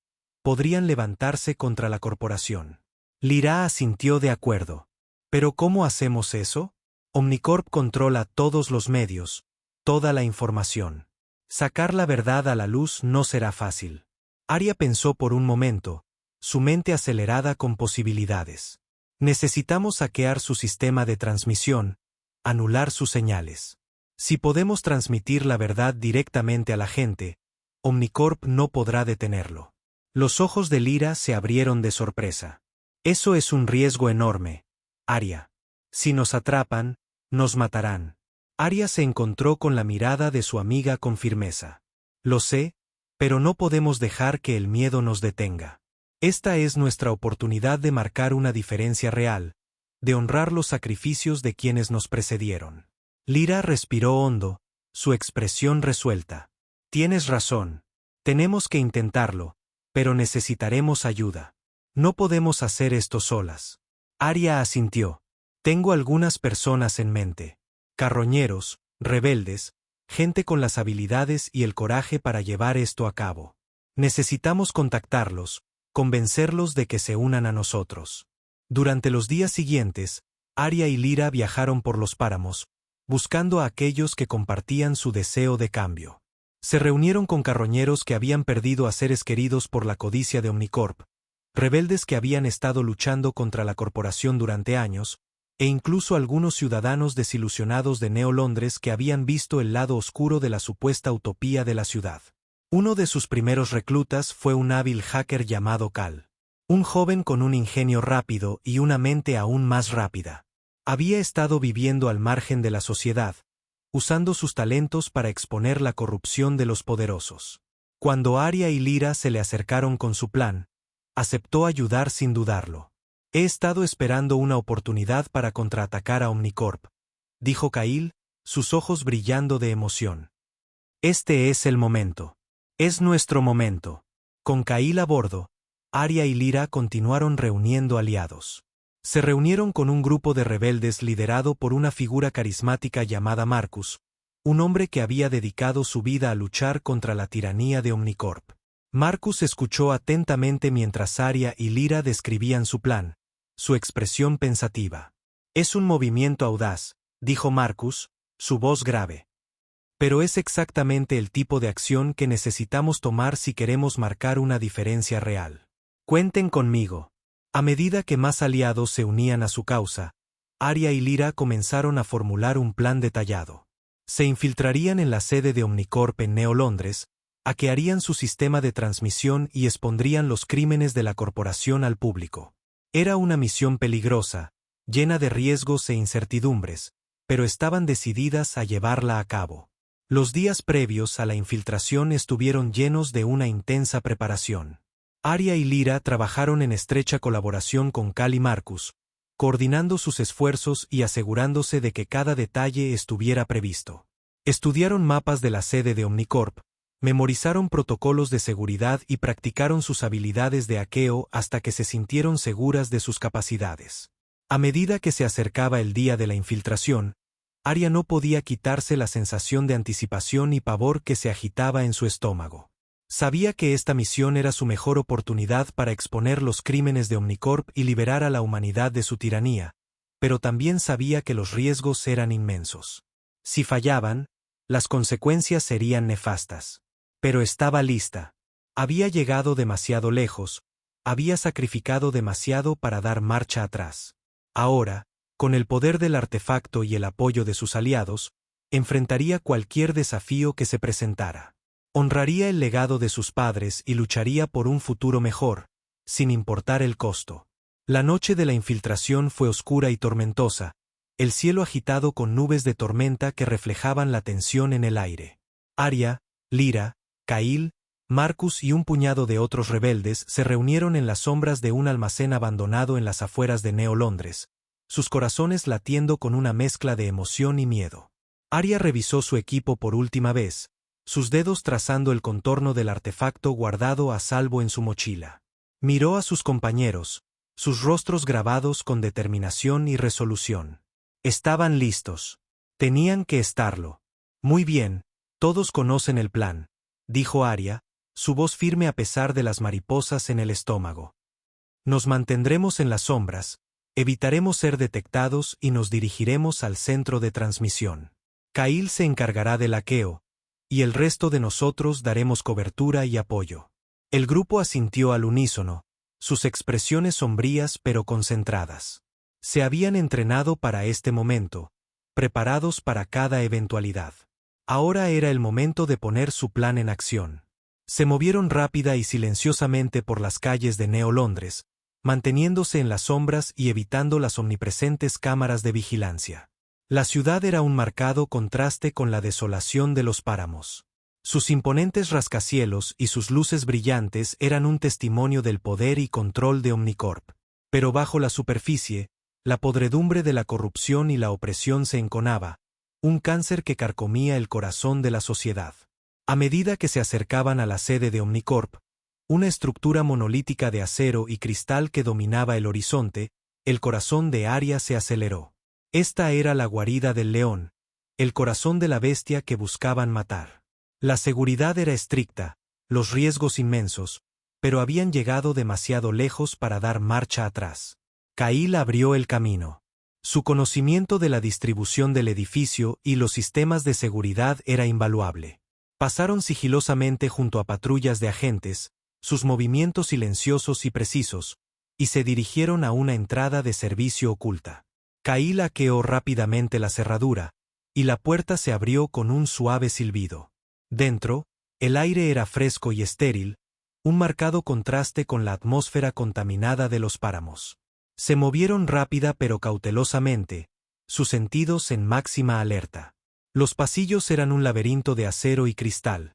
podrían levantarse contra la corporación». Lyra asintió de acuerdo. «¿Pero cómo hacemos eso? Omnicorp controla todos los medios, toda la información. Sacar la verdad a la luz no será fácil». Arya pensó por un momento, su mente acelerada con posibilidades. «Necesitamos hackear su sistema de transmisión, anular sus señales. Si podemos transmitir la verdad directamente a la gente, Omnicorp no podrá detenerlo». Los ojos de Lyra se abrieron de sorpresa. «Eso es un riesgo enorme, Arya. Si nos atrapan, nos matarán». Arya se encontró con la mirada de su amiga con firmeza. «Lo sé, pero no podemos dejar que el miedo nos detenga. Esta es nuestra oportunidad de marcar una diferencia real, de honrar los sacrificios de quienes nos precedieron». Lyra respiró hondo, su expresión resuelta. «Tienes razón. Tenemos que intentarlo, pero necesitaremos ayuda. No podemos hacer esto solas». Arya asintió. «Tengo algunas personas en mente. Carroñeros, rebeldes, gente con las habilidades y el coraje para llevar esto a cabo. Necesitamos contactarlos, convencerlos de que se unan a nosotros». Durante los días siguientes, Arya y Lyra viajaron por los páramos, buscando a aquellos que compartían su deseo de cambio. Se reunieron con carroñeros que habían perdido a seres queridos por la codicia de Omnicorp, rebeldes que habían estado luchando contra la corporación durante años, e incluso algunos ciudadanos desilusionados de Neo Londres que habían visto el lado oscuro de la supuesta utopía de la ciudad. Uno de sus primeros reclutas fue un hábil hacker llamado Cal. Un joven con un ingenio rápido y una mente aún más rápida. Había estado viviendo al margen de la sociedad, usando sus talentos para exponer la corrupción de los poderosos. Cuando Arya y Lyra se le acercaron con su plan, aceptó ayudar sin dudarlo. «He estado esperando una oportunidad para contraatacar a Omnicorp», dijo Kail, sus ojos brillando de emoción. «Este es el momento. Es nuestro momento». Con Kail a bordo, Arya y Lyra continuaron reuniendo aliados. Se reunieron con un grupo de rebeldes liderado por una figura carismática llamada Marcus, un hombre que había dedicado su vida a luchar contra la tiranía de Omnicorp. Marcus escuchó atentamente mientras Arya y Lyra describían su plan, su expresión pensativa. «Es un movimiento audaz», dijo Marcus, su voz grave. «Pero es exactamente el tipo de acción que necesitamos tomar si queremos marcar una diferencia real. Cuenten conmigo». A medida que más aliados se unían a su causa, Arya y Lyra comenzaron a formular un plan detallado. Se infiltrarían en la sede de Omnicorp en Neo Londres, Hackearían su sistema de transmisión y expondrían los crímenes de la corporación al público. Era una misión peligrosa, llena de riesgos e incertidumbres, pero estaban decididas a llevarla a cabo. Los días previos a la infiltración estuvieron llenos de una intensa preparación. Arya y Lyra trabajaron en estrecha colaboración con Cal y Marcus, coordinando sus esfuerzos y asegurándose de que cada detalle estuviera previsto. Estudiaron mapas de la sede de Omnicorp, memorizaron protocolos de seguridad y practicaron sus habilidades de hackeo hasta que se sintieron seguras de sus capacidades. A medida que se acercaba el día de la infiltración, Arya no podía quitarse la sensación de anticipación y pavor que se agitaba en su estómago. Sabía que esta misión era su mejor oportunidad para exponer los crímenes de Omnicorp y liberar a la humanidad de su tiranía, pero también sabía que los riesgos eran inmensos. Si fallaban, las consecuencias serían nefastas. Pero estaba lista. Había llegado demasiado lejos, había sacrificado demasiado para dar marcha atrás. Ahora, con el poder del artefacto y el apoyo de sus aliados, enfrentaría cualquier desafío que se presentara. Honraría el legado de sus padres y lucharía por un futuro mejor, sin importar el costo. La noche de la infiltración fue oscura y tormentosa, el cielo agitado con nubes de tormenta que reflejaban la tensión en el aire. Arya, Lyra, Kail, Marcus y un puñado de otros rebeldes se reunieron en las sombras de un almacén abandonado en las afueras de Neo Londres, sus corazones latiendo con una mezcla de emoción y miedo. Arya revisó su equipo por última vez, sus dedos trazando el contorno del artefacto guardado a salvo en su mochila. Miró a sus compañeros, sus rostros grabados con determinación y resolución. Estaban listos. Tenían que estarlo. Muy bien, todos conocen el plan, dijo Arya, su voz firme a pesar de las mariposas en el estómago. Nos mantendremos en las sombras, evitaremos ser detectados y nos dirigiremos al centro de transmisión. Kail se encargará del hackeo, y el resto de nosotros daremos cobertura y apoyo. El grupo asintió al unísono, sus expresiones sombrías pero concentradas. Se habían entrenado para este momento, preparados para cada eventualidad. Ahora era el momento de poner su plan en acción. Se movieron rápida y silenciosamente por las calles de Neo Londres, manteniéndose en las sombras y evitando las omnipresentes cámaras de vigilancia. La ciudad era un marcado contraste con la desolación de los páramos. Sus imponentes rascacielos y sus luces brillantes eran un testimonio del poder y control de Omnicorp. Pero bajo la superficie, la podredumbre de la corrupción y la opresión se enconaba, un cáncer que carcomía el corazón de la sociedad. A medida que se acercaban a la sede de Omnicorp, una estructura monolítica de acero y cristal que dominaba el horizonte, el corazón de Arya se aceleró. Esta era la guarida del león, el corazón de la bestia que buscaban matar. La seguridad era estricta, los riesgos inmensos, pero habían llegado demasiado lejos para dar marcha atrás. Kail abrió el camino. Su conocimiento de la distribución del edificio y los sistemas de seguridad era invaluable. Pasaron sigilosamente junto a patrullas de agentes, sus movimientos silenciosos y precisos, y se dirigieron a una entrada de servicio oculta. Kail hackeó rápidamente la cerradura, y la puerta se abrió con un suave silbido. Dentro, el aire era fresco y estéril, un marcado contraste con la atmósfera contaminada de los páramos. Se movieron rápida pero cautelosamente, sus sentidos en máxima alerta. Los pasillos eran un laberinto de acero y cristal.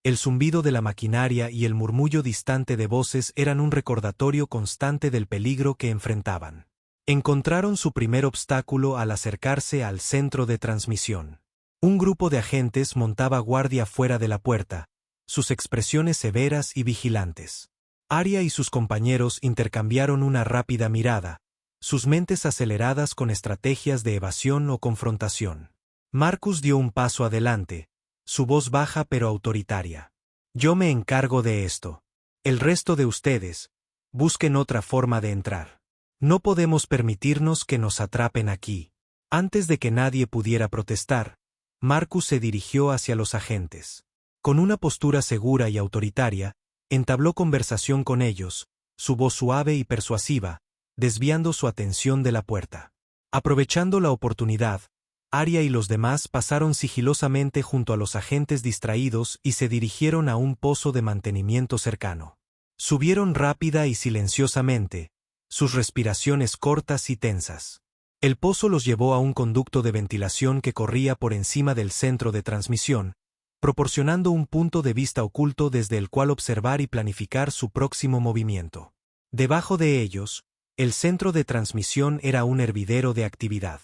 El zumbido de la maquinaria y el murmullo distante de voces eran un recordatorio constante del peligro que enfrentaban. Encontraron su primer obstáculo al acercarse al centro de transmisión. Un grupo de agentes montaba guardia fuera de la puerta, sus expresiones severas y vigilantes. Arya y sus compañeros intercambiaron una rápida mirada, sus mentes aceleradas con estrategias de evasión o confrontación. Marcus dio un paso adelante, su voz baja pero autoritaria. Yo me encargo de esto. El resto de ustedes, busquen otra forma de entrar. No podemos permitirnos que nos atrapen aquí. Antes de que nadie pudiera protestar, Marcus se dirigió hacia los agentes. Con una postura segura y autoritaria, entabló conversación con ellos, su voz suave y persuasiva, desviando su atención de la puerta. Aprovechando la oportunidad, Arya y los demás pasaron sigilosamente junto a los agentes distraídos y se dirigieron a un pozo de mantenimiento cercano. Subieron rápida y silenciosamente, sus respiraciones cortas y tensas. El pozo los llevó a un conducto de ventilación que corría por encima del centro de transmisión, proporcionando un punto de vista oculto desde el cual observar y planificar su próximo movimiento. Debajo de ellos, el centro de transmisión era un hervidero de actividad.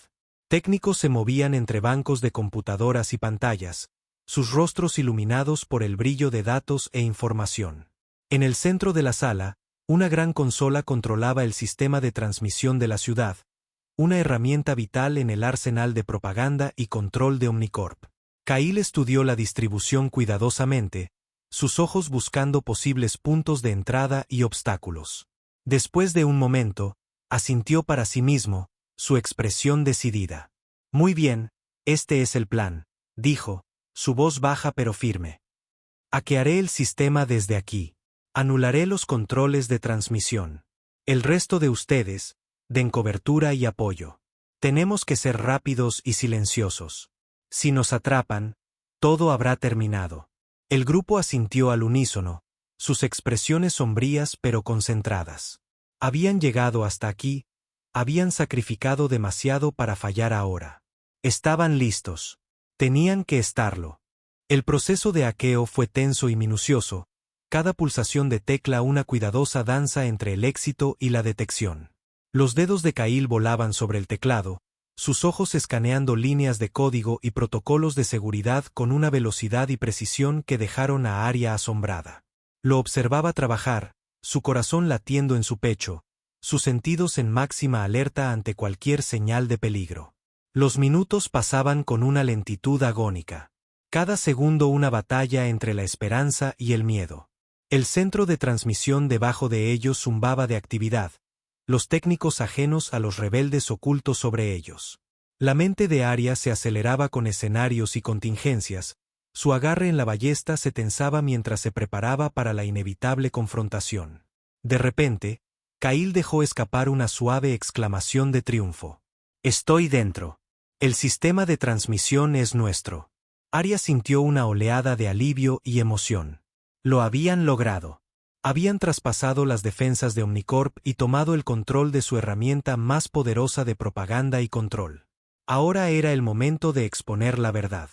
Técnicos se movían entre bancos de computadoras y pantallas, sus rostros iluminados por el brillo de datos e información. En el centro de la sala, una gran consola controlaba el sistema de transmisión de la ciudad, una herramienta vital en el arsenal de propaganda y control de Omnicorp. Kyle estudió la distribución cuidadosamente, sus ojos buscando posibles puntos de entrada y obstáculos. Después de un momento, asintió para sí mismo, su expresión decidida. «Muy bien, este es el plan», dijo, su voz baja pero firme. «Hackearé el sistema desde aquí. Anularé los controles de transmisión. El resto de ustedes, den cobertura y apoyo. Tenemos que ser rápidos y silenciosos. Si nos atrapan, todo habrá terminado». El grupo asintió al unísono, sus expresiones sombrías pero concentradas. Habían llegado hasta aquí, habían sacrificado demasiado para fallar ahora. Estaban listos. Tenían que estarlo. El proceso de hackeo fue tenso y minucioso, cada pulsación de tecla una cuidadosa danza entre el éxito y la detección. Los dedos de Kyle volaban sobre el teclado, sus ojos escaneando líneas de código y protocolos de seguridad con una velocidad y precisión que dejaron a Arya asombrada. Lo observaba trabajar, su corazón latiendo en su pecho, sus sentidos en máxima alerta ante cualquier señal de peligro. Los minutos pasaban con una lentitud agónica. Cada segundo una batalla entre la esperanza y el miedo. El centro de transmisión debajo de ellos zumbaba de actividad, los técnicos ajenos a los rebeldes ocultos sobre ellos. La mente de Arya se aceleraba con escenarios y contingencias, su agarre en la ballesta se tensaba mientras se preparaba para la inevitable confrontación. De repente, Kyle dejó escapar una suave exclamación de triunfo. «Estoy dentro. El sistema de transmisión es nuestro». Arya sintió una oleada de alivio y emoción. Lo habían logrado. Habían traspasado las defensas de Omnicorp y tomado el control de su herramienta más poderosa de propaganda y control. Ahora era el momento de exponer la verdad.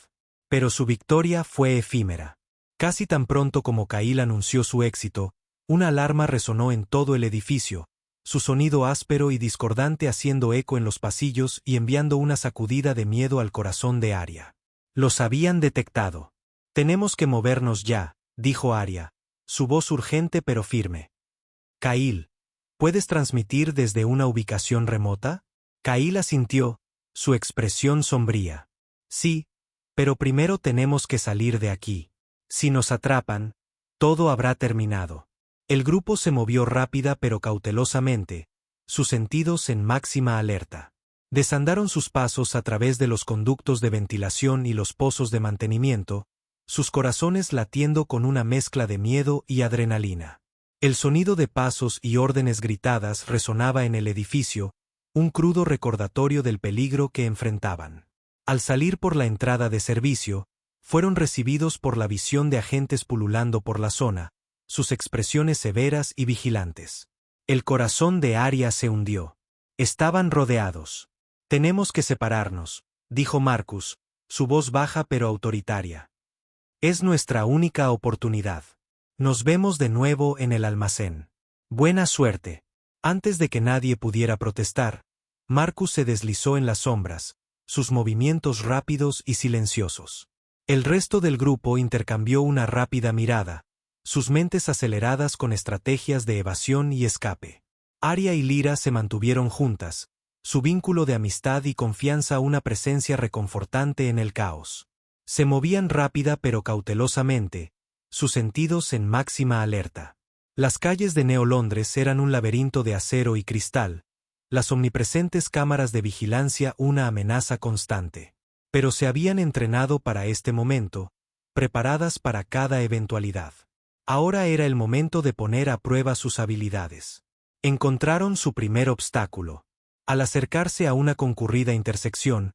Pero su victoria fue efímera. Casi tan pronto como Kyle anunció su éxito, una alarma resonó en todo el edificio, su sonido áspero y discordante haciendo eco en los pasillos y enviando una sacudida de miedo al corazón de Arya. Los habían detectado. «Tenemos que movernos ya», dijo Arya, su voz urgente pero firme. «Kyle, ¿puedes transmitir desde una ubicación remota?» Kyle asintió, su expresión sombría. «Sí, pero primero tenemos que salir de aquí. Si nos atrapan, todo habrá terminado». El grupo se movió rápida pero cautelosamente, sus sentidos en máxima alerta. Desandaron sus pasos a través de los conductos de ventilación y los pozos de mantenimiento, sus corazones latiendo con una mezcla de miedo y adrenalina. El sonido de pasos y órdenes gritadas resonaba en el edificio, un crudo recordatorio del peligro que enfrentaban. Al salir por la entrada de servicio, fueron recibidos por la visión de agentes pululando por la zona, sus expresiones severas y vigilantes. El corazón de Arya se hundió. Estaban rodeados. «Tenemos que separarnos», dijo Marcus, su voz baja pero autoritaria. «Es nuestra única oportunidad. Nos vemos de nuevo en el almacén. Buena suerte». Antes de que nadie pudiera protestar, Marcus se deslizó en las sombras, sus movimientos rápidos y silenciosos. El resto del grupo intercambió una rápida mirada, sus mentes aceleradas con estrategias de evasión y escape. Arya y Lyra se mantuvieron juntas, su vínculo de amistad y confianza una presencia reconfortante en el caos. Se movían rápida pero cautelosamente, sus sentidos en máxima alerta. Las calles de Neo Londres eran un laberinto de acero y cristal, las omnipresentes cámaras de vigilancia una amenaza constante. Pero se habían entrenado para este momento, preparadas para cada eventualidad. Ahora era el momento de poner a prueba sus habilidades. Encontraron su primer obstáculo. Al acercarse a una concurrida intersección,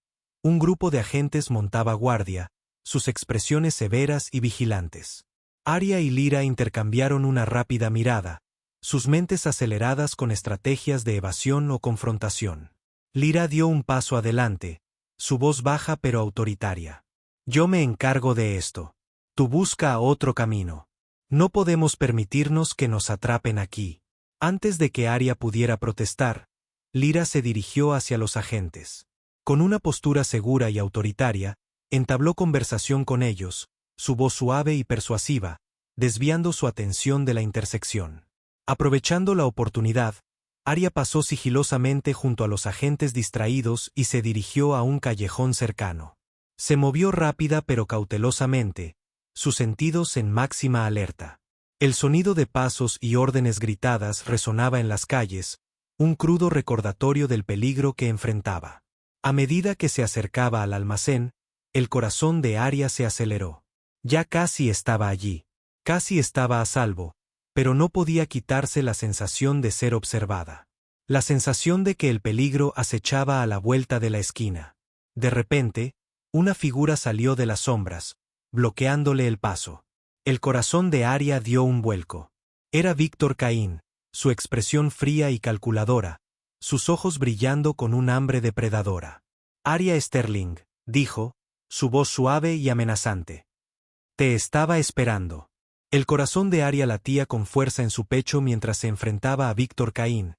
Un grupo de agentes montaba guardia, sus expresiones severas y vigilantes. Arya y Lyra intercambiaron una rápida mirada, sus mentes aceleradas con estrategias de evasión o confrontación. Lyra dio un paso adelante, su voz baja pero autoritaria. Yo me encargo de esto. Tú busca otro camino. No podemos permitirnos que nos atrapen aquí. Antes de que Arya pudiera protestar, Lyra se dirigió hacia los agentes. Con una postura segura y autoritaria, entabló conversación con ellos, su voz suave y persuasiva, desviando su atención de la intersección. Aprovechando la oportunidad, Arya pasó sigilosamente junto a los agentes distraídos y se dirigió a un callejón cercano. Se movió rápida pero cautelosamente, sus sentidos en máxima alerta. El sonido de pasos y órdenes gritadas resonaba en las calles, un crudo recordatorio del peligro que enfrentaba. A medida que se acercaba al almacén, el corazón de Arya se aceleró. Ya casi estaba allí, casi estaba a salvo, pero no podía quitarse la sensación de ser observada. La sensación de que el peligro acechaba a la vuelta de la esquina. De repente, una figura salió de las sombras, bloqueándole el paso. El corazón de Arya dio un vuelco. Era Víctor Caín, su expresión fría y calculadora, sus ojos brillando con un hambre depredadora. Arya Sterling, dijo, su voz suave y amenazante. Te estaba esperando. El corazón de Arya latía con fuerza en su pecho mientras se enfrentaba a Víctor Caín,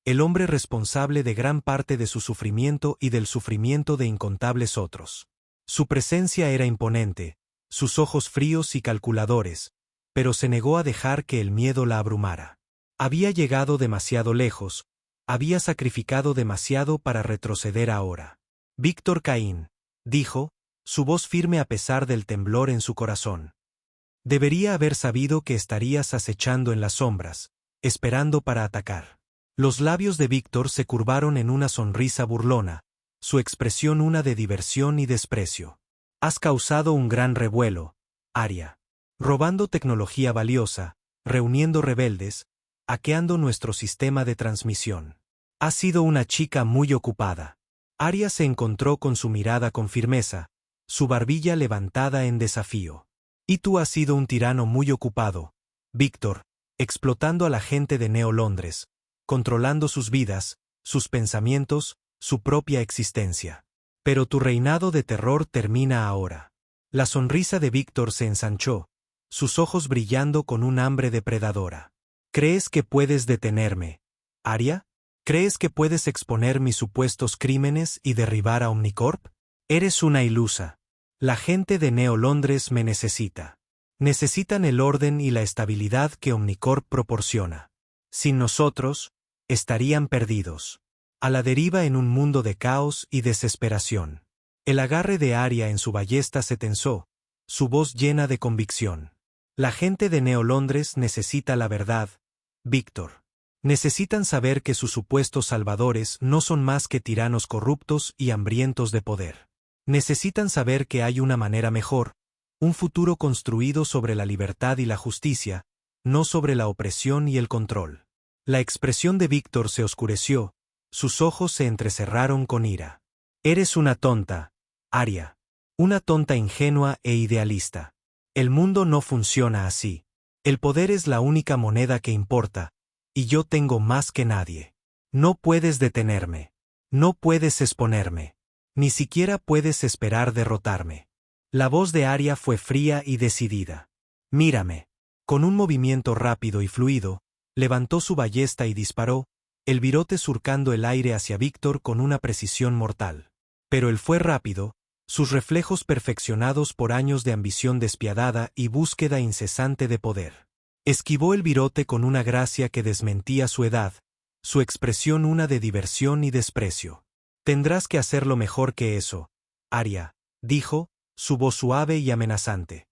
el hombre responsable de gran parte de su sufrimiento y del sufrimiento de incontables otros. Su presencia era imponente, sus ojos fríos y calculadores, pero se negó a dejar que el miedo la abrumara. Había llegado demasiado lejos, había sacrificado demasiado para retroceder ahora. Víctor Caín, dijo, su voz firme a pesar del temblor en su corazón. Debería haber sabido que estarías acechando en las sombras, esperando para atacar. Los labios de Víctor se curvaron en una sonrisa burlona, su expresión una de diversión y desprecio. Has causado un gran revuelo, Arya. Robando tecnología valiosa, reuniendo rebeldes, hackeando nuestro sistema de transmisión. Has sido una chica muy ocupada. Arya se encontró con su mirada con firmeza, su barbilla levantada en desafío. Y tú has sido un tirano muy ocupado, Víctor, explotando a la gente de Neo Londres, controlando sus vidas, sus pensamientos, su propia existencia. Pero tu reinado de terror termina ahora. La sonrisa de Víctor se ensanchó, sus ojos brillando con un hambre depredadora. ¿Crees que puedes detenerme, Arya? ¿Crees que puedes exponer mis supuestos crímenes y derribar a Omnicorp? Eres una ilusa. La gente de Neo Londres me necesita. Necesitan el orden y la estabilidad que Omnicorp proporciona. Sin nosotros, estarían perdidos. A la deriva en un mundo de caos y desesperación. El agarre de Arya en su ballesta se tensó, su voz llena de convicción. La gente de Neo Londres necesita la verdad, Víctor. Necesitan saber que sus supuestos salvadores no son más que tiranos corruptos y hambrientos de poder. Necesitan saber que hay una manera mejor, un futuro construido sobre la libertad y la justicia, no sobre la opresión y el control. La expresión de Víctor se oscureció, sus ojos se entrecerraron con ira. Eres una tonta, Arya. Una tonta ingenua e idealista. El mundo no funciona así. El poder es la única moneda que importa, y yo tengo más que nadie. No puedes detenerme. No puedes exponerme. Ni siquiera puedes esperar derrotarme. La voz de Arya fue fría y decidida. Mírame. Con un movimiento rápido y fluido, levantó su ballesta y disparó, el virote surcando el aire hacia Víctor con una precisión mortal. Pero él fue rápido, sus reflejos perfeccionados por años de ambición despiadada y búsqueda incesante de poder. Esquivó el virote con una gracia que desmentía su edad, su expresión una de diversión y desprecio. Tendrás que hacerlo mejor que eso, Arya, dijo, su voz suave y amenazante.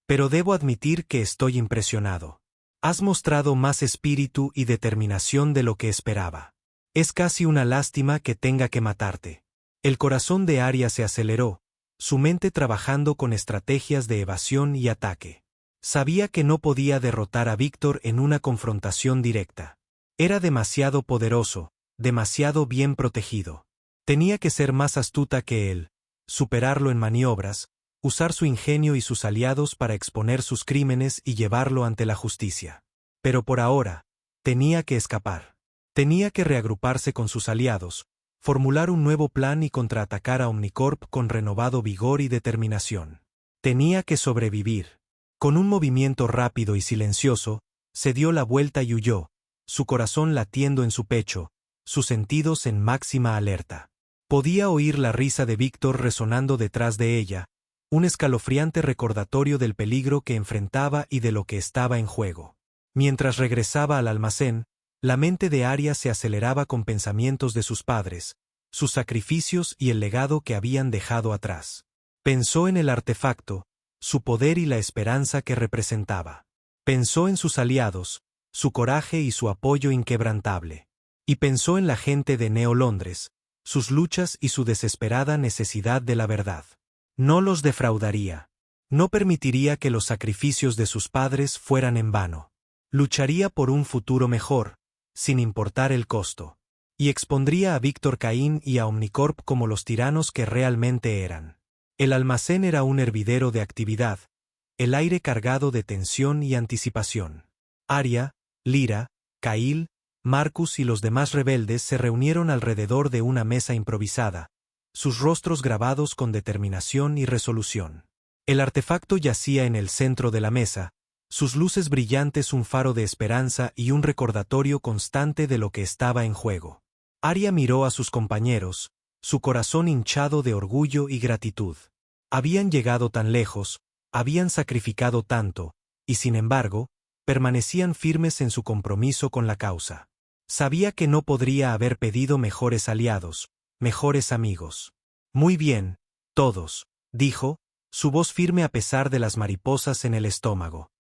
Pero debo admitir que estoy impresionado. Has mostrado más espíritu y determinación de lo que esperaba. Es casi una lástima que tenga que matarte. El corazón de Arya se aceleró, su mente trabajando con estrategias de evasión y ataque. Sabía que no podía derrotar a Víctor en una confrontación directa. Era demasiado poderoso, demasiado bien protegido. Tenía que ser más astuta que él, superarlo en maniobras, usar su ingenio y sus aliados para exponer sus crímenes y llevarlo ante la justicia. Pero por ahora, tenía que escapar. Tenía que reagruparse con sus aliados, formular un nuevo plan y contraatacar a Omnicorp con renovado vigor y determinación. Tenía que sobrevivir. Con un movimiento rápido y silencioso, se dio la vuelta y huyó, su corazón latiendo en su pecho, sus sentidos en máxima alerta. Podía oír la risa de Víctor resonando detrás de ella, un escalofriante recordatorio del peligro que enfrentaba y de lo que estaba en juego. Mientras regresaba al almacén, la mente de Aria se aceleraba con pensamientos de sus padres, sus sacrificios y el legado que habían dejado atrás. Pensó en el artefacto, su poder y la esperanza que representaba. Pensó en sus aliados, su coraje y su apoyo inquebrantable. Y pensó en la gente de Neo Londres, sus luchas y su desesperada necesidad de la verdad. No los defraudaría. No permitiría que los sacrificios de sus padres fueran en vano. Lucharía por un futuro mejor, sin importar el costo. Y expondría a Víctor Caín y a Omnicorp como los tiranos que realmente eran. El almacén era un hervidero de actividad, el aire cargado de tensión y anticipación. Aria, Lyra, Kail, Marcus y los demás rebeldes se reunieron alrededor de una mesa improvisada, sus rostros grabados con determinación y resolución. El artefacto yacía en el centro de la mesa, sus luces brillantes un faro de esperanza y un recordatorio constante de lo que estaba en juego. Aria miró a sus compañeros, su corazón hinchado de orgullo y gratitud. Habían llegado tan lejos, habían sacrificado tanto, y sin embargo, permanecían firmes en su compromiso con la causa. Sabía que no podría haber pedido mejores aliados, mejores amigos. Muy bien, todos, dijo, su voz firme a pesar de las mariposas en el estómago.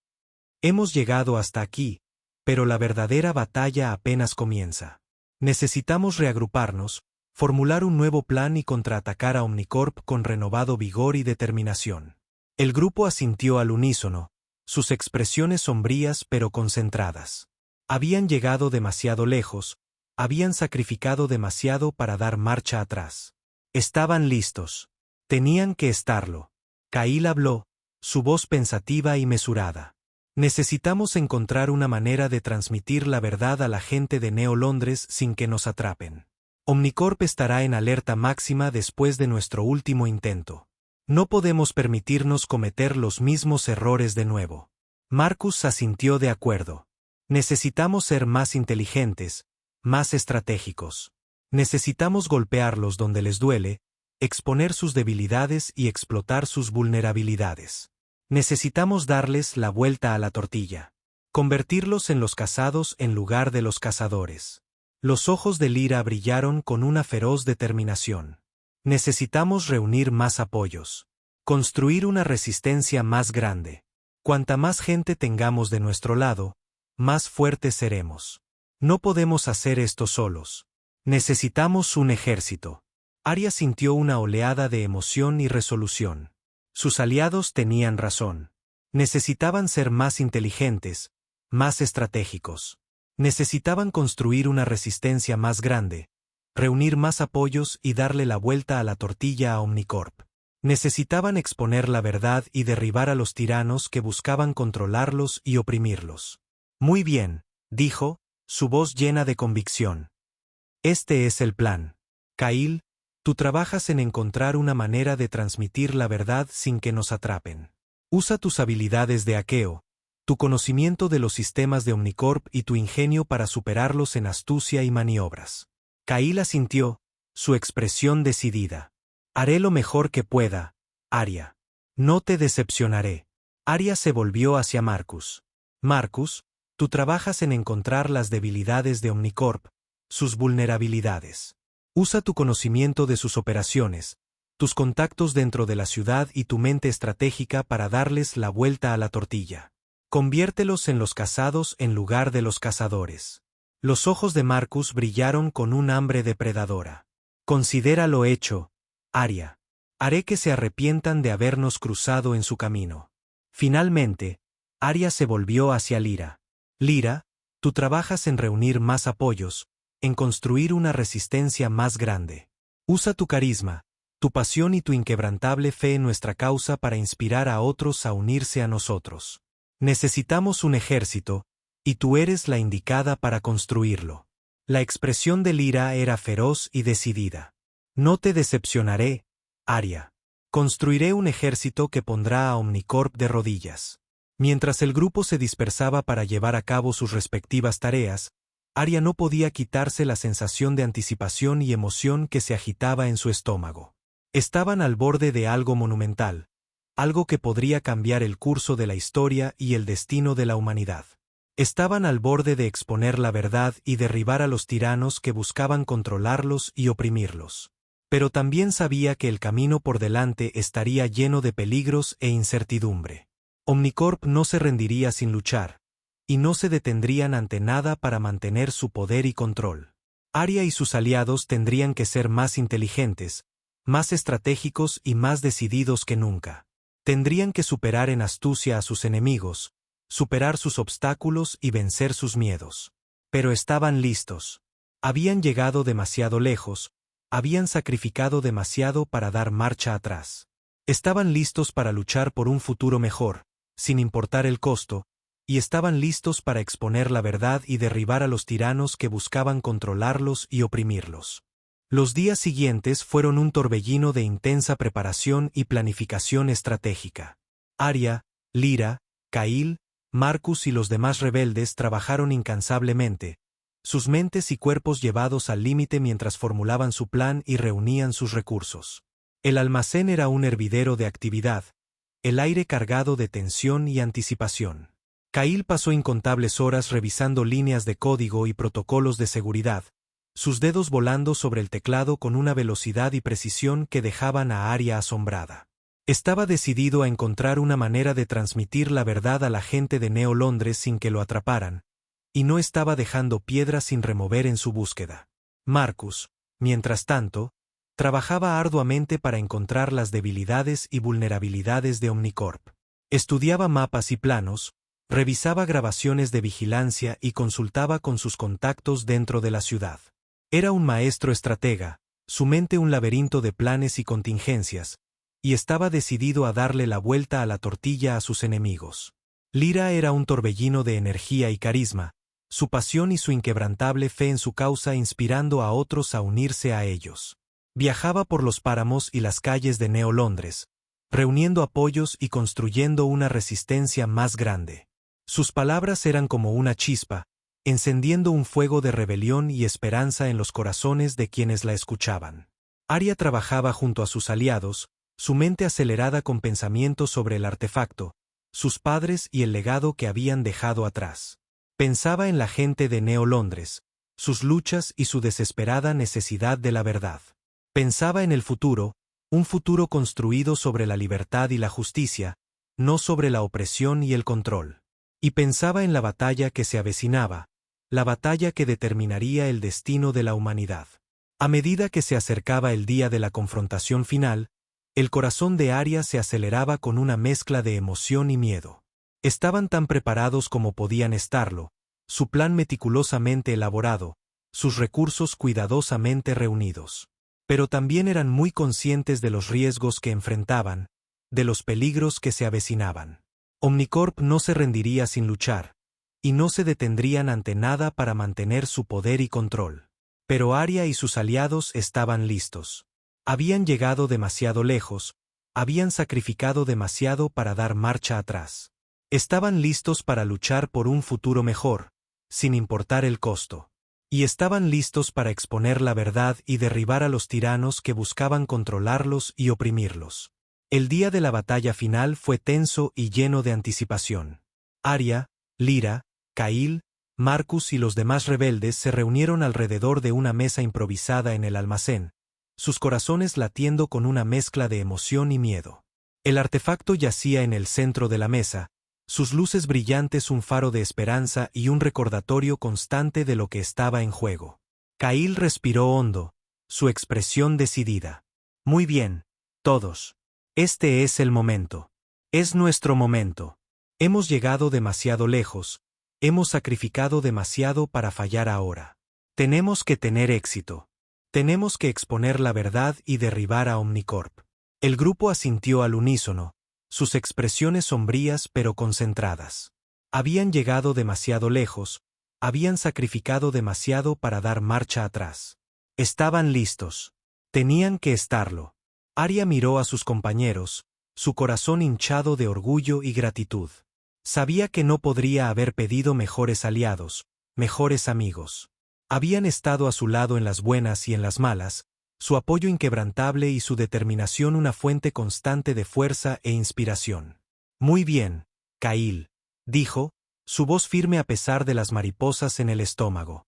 Hemos llegado hasta aquí, pero la verdadera batalla apenas comienza. Necesitamos reagruparnos, formular un nuevo plan y contraatacar a Omnicorp con renovado vigor y determinación. El grupo asintió al unísono, sus expresiones sombrías pero concentradas. Habían llegado demasiado lejos, habían sacrificado demasiado para dar marcha atrás. Estaban listos. Tenían que estarlo. Kail habló, su voz pensativa y mesurada. Necesitamos encontrar una manera de transmitir la verdad a la gente de Neo Londres sin que nos atrapen. Omnicorp estará en alerta máxima después de nuestro último intento. No podemos permitirnos cometer los mismos errores de nuevo. Marcus asintió de acuerdo. Necesitamos ser más inteligentes, más estratégicos. Necesitamos golpearlos donde les duele, exponer sus debilidades y explotar sus vulnerabilidades. Necesitamos darles la vuelta a la tortilla. Convertirlos en los cazados en lugar de los cazadores. Los ojos de Lyra brillaron con una feroz determinación. Necesitamos reunir más apoyos. Construir una resistencia más grande. Cuanta más gente tengamos de nuestro lado, más fuertes seremos. No podemos hacer esto solos. Necesitamos un ejército. Aria sintió una oleada de emoción y resolución. Sus aliados tenían razón. Necesitaban ser más inteligentes, más estratégicos. Necesitaban construir una resistencia más grande, reunir más apoyos y darle la vuelta a la tortilla a Omnicorp. Necesitaban exponer la verdad y derribar a los tiranos que buscaban controlarlos y oprimirlos. Muy bien, dijo, su voz llena de convicción. Este es el plan. Kail, tú trabajas en encontrar una manera de transmitir la verdad sin que nos atrapen. Usa tus habilidades de hackeo, tu conocimiento de los sistemas de Omnicorp y tu ingenio para superarlos en astucia y maniobras. Kail asintió, su expresión decidida. Haré lo mejor que pueda, Aria. No te decepcionaré. Aria se volvió hacia Marcus. Marcus, tú trabajas en encontrar las debilidades de Omnicorp, sus vulnerabilidades. Usa tu conocimiento de sus operaciones, tus contactos dentro de la ciudad y tu mente estratégica para darles la vuelta a la tortilla. Conviértelos en los cazados en lugar de los cazadores. Los ojos de Marcus brillaron con un hambre depredadora. Considéralo hecho, Aria. Haré que se arrepientan de habernos cruzado en su camino. Finalmente, Aria se volvió hacia Lyra. Lyra, tú trabajas en reunir más apoyos, en construir una resistencia más grande. Usa tu carisma, tu pasión y tu inquebrantable fe en nuestra causa para inspirar a otros a unirse a nosotros. Necesitamos un ejército, y tú eres la indicada para construirlo. La expresión de Lyra era feroz y decidida. No te decepcionaré, Arya. Construiré un ejército que pondrá a Omnicorp de rodillas. Mientras el grupo se dispersaba para llevar a cabo sus respectivas tareas, Arya no podía quitarse la sensación de anticipación y emoción que se agitaba en su estómago. Estaban al borde de algo monumental, algo que podría cambiar el curso de la historia y el destino de la humanidad. Estaban al borde de exponer la verdad y derribar a los tiranos que buscaban controlarlos y oprimirlos. Pero también sabía que el camino por delante estaría lleno de peligros e incertidumbre. Omnicorp no se rendiría sin luchar, y no se detendrían ante nada para mantener su poder y control. Arya y sus aliados tendrían que ser más inteligentes, más estratégicos y más decididos que nunca. Tendrían que superar en astucia a sus enemigos, superar sus obstáculos y vencer sus miedos. Pero estaban listos. Habían llegado demasiado lejos, habían sacrificado demasiado para dar marcha atrás. Estaban listos para luchar por un futuro mejor, sin importar el costo, y estaban listos para exponer la verdad y derribar a los tiranos que buscaban controlarlos y oprimirlos. Los días siguientes fueron un torbellino de intensa preparación y planificación estratégica. Arya, Lyra, Kail, Marcus y los demás rebeldes trabajaron incansablemente, sus mentes y cuerpos llevados al límite mientras formulaban su plan y reunían sus recursos. El almacén era un hervidero de actividad, el aire cargado de tensión y anticipación. Kail pasó incontables horas revisando líneas de código y protocolos de seguridad, sus dedos volando sobre el teclado con una velocidad y precisión que dejaban a Arya asombrada. Estaba decidido a encontrar una manera de transmitir la verdad a la gente de Neo Londres sin que lo atraparan, y no estaba dejando piedras sin remover en su búsqueda. Marcus, mientras tanto, trabajaba arduamente para encontrar las debilidades y vulnerabilidades de Omnicorp. Estudiaba mapas y planos, revisaba grabaciones de vigilancia y consultaba con sus contactos dentro de la ciudad. Era un maestro estratega, su mente un laberinto de planes y contingencias, y estaba decidido a darle la vuelta a la tortilla a sus enemigos. Lyra era un torbellino de energía y carisma, su pasión y su inquebrantable fe en su causa inspirando a otros a unirse a ellos. Viajaba por los páramos y las calles de Neo Londres, reuniendo apoyos y construyendo una resistencia más grande. Sus palabras eran como una chispa, encendiendo un fuego de rebelión y esperanza en los corazones de quienes la escuchaban. Arya trabajaba junto a sus aliados, su mente acelerada con pensamientos sobre el artefacto, sus padres y el legado que habían dejado atrás. Pensaba en la gente de Neo Londres, sus luchas y su desesperada necesidad de la verdad. Pensaba en el futuro, un futuro construido sobre la libertad y la justicia, no sobre la opresión y el control. Y pensaba en la batalla que se avecinaba, la batalla que determinaría el destino de la humanidad. A medida que se acercaba el día de la confrontación final, el corazón de Arya se aceleraba con una mezcla de emoción y miedo. Estaban tan preparados como podían estarlo, su plan meticulosamente elaborado, sus recursos cuidadosamente reunidos. Pero también eran muy conscientes de los riesgos que enfrentaban, de los peligros que se avecinaban. Omnicorp no se rendiría sin luchar, y no se detendrían ante nada para mantener su poder y control. Pero Arya y sus aliados estaban listos. Habían llegado demasiado lejos, habían sacrificado demasiado para dar marcha atrás. Estaban listos para luchar por un futuro mejor, sin importar el costo. Y estaban listos para exponer la verdad y derribar a los tiranos que buscaban controlarlos y oprimirlos. El día de la batalla final fue tenso y lleno de anticipación. Arya, Lyra, Kail, Marcus y los demás rebeldes se reunieron alrededor de una mesa improvisada en el almacén, sus corazones latiendo con una mezcla de emoción y miedo. El artefacto yacía en el centro de la mesa, sus luces brillantes un faro de esperanza y un recordatorio constante de lo que estaba en juego. Kail respiró hondo, su expresión decidida. Muy bien, todos. Este es el momento. Es nuestro momento. Hemos llegado demasiado lejos, hemos sacrificado demasiado para fallar ahora. Tenemos que tener éxito. Tenemos que exponer la verdad y derribar a Omnicorp. El grupo asintió al unísono, sus expresiones sombrías pero concentradas. Habían llegado demasiado lejos, habían sacrificado demasiado para dar marcha atrás. Estaban listos. Tenían que estarlo. Arya miró a sus compañeros, su corazón hinchado de orgullo y gratitud. Sabía que no podría haber pedido mejores aliados, mejores amigos. Habían estado a su lado en las buenas y en las malas, su apoyo inquebrantable y su determinación una fuente constante de fuerza e inspiración. Muy bien, Kail, dijo, su voz firme a pesar de las mariposas en el estómago.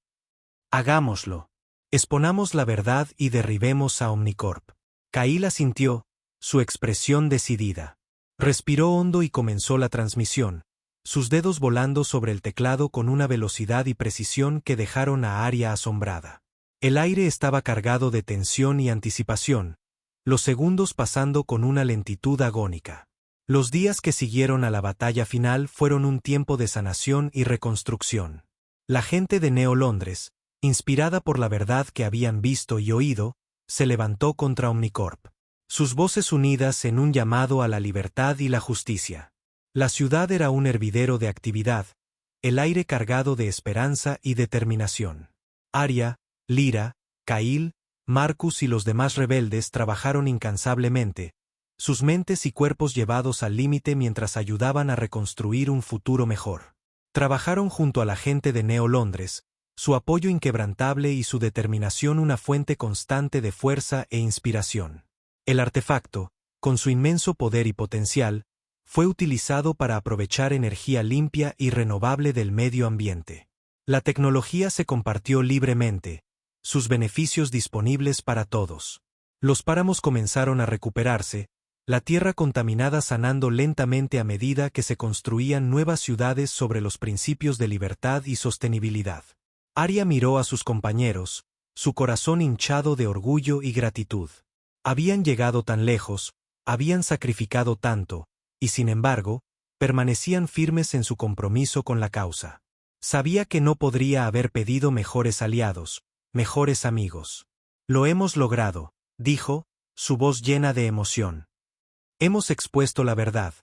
Hagámoslo. Exponamos la verdad y derribemos a Omnicorp. Kail asintió, su expresión decidida. Respiró hondo y comenzó la transmisión, sus dedos volando sobre el teclado con una velocidad y precisión que dejaron a Arya asombrada. El aire estaba cargado de tensión y anticipación, los segundos pasando con una lentitud agónica. Los días que siguieron a la batalla final fueron un tiempo de sanación y reconstrucción. La gente de Neo Londres, inspirada por la verdad que habían visto y oído, se levantó contra Omnicorp. Sus voces unidas en un llamado a la libertad y la justicia. La ciudad era un hervidero de actividad, el aire cargado de esperanza y determinación. Arya, Lyra, Kail, Marcus y los demás rebeldes trabajaron incansablemente, sus mentes y cuerpos llevados al límite mientras ayudaban a reconstruir un futuro mejor. Trabajaron junto a la gente de Neo Londres, su apoyo inquebrantable y su determinación una fuente constante de fuerza e inspiración. El artefacto, con su inmenso poder y potencial, fue utilizado para aprovechar energía limpia y renovable del medio ambiente. La tecnología se compartió libremente, sus beneficios disponibles para todos. Los páramos comenzaron a recuperarse, la tierra contaminada sanando lentamente a medida que se construían nuevas ciudades sobre los principios de libertad y sostenibilidad. Arya miró a sus compañeros, su corazón hinchado de orgullo y gratitud. Habían llegado tan lejos, habían sacrificado tanto, y sin embargo, permanecían firmes en su compromiso con la causa. Sabía que no podría haber pedido mejores aliados, mejores amigos. Lo hemos logrado, dijo, su voz llena de emoción. Hemos expuesto la verdad,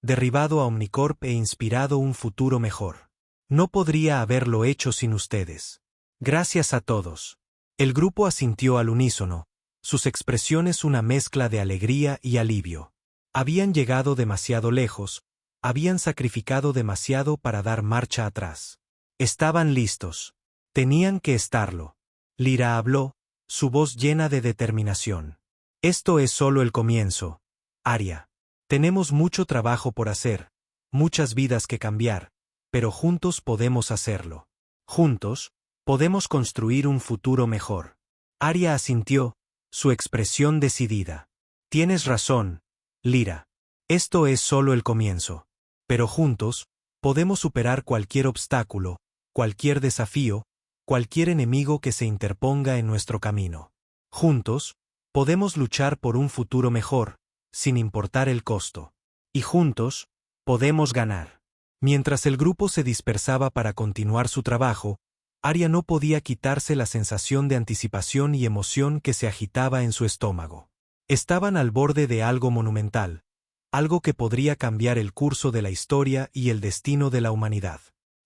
derribado a Omnicorp e inspirado un futuro mejor. No podría haberlo hecho sin ustedes. Gracias a todos. El grupo asintió al unísono, sus expresiones una mezcla de alegría y alivio. Habían llegado demasiado lejos, habían sacrificado demasiado para dar marcha atrás. Estaban listos. Tenían que estarlo. Lyra habló, su voz llena de determinación. Esto es solo el comienzo, Arya. Tenemos mucho trabajo por hacer, muchas vidas que cambiar, pero juntos podemos hacerlo. Juntos, podemos construir un futuro mejor. Arya asintió, su expresión decidida. Tienes razón, Lyra. Esto es solo el comienzo. Pero juntos, podemos superar cualquier obstáculo, cualquier desafío, cualquier enemigo que se interponga en nuestro camino. Juntos, podemos luchar por un futuro mejor, sin importar el costo. Y juntos, podemos ganar. Mientras el grupo se dispersaba para continuar su trabajo, Arya no podía quitarse la sensación de anticipación y emoción que se agitaba en su estómago. Estaban al borde de algo monumental, algo que podría cambiar el curso de la historia y el destino de la humanidad.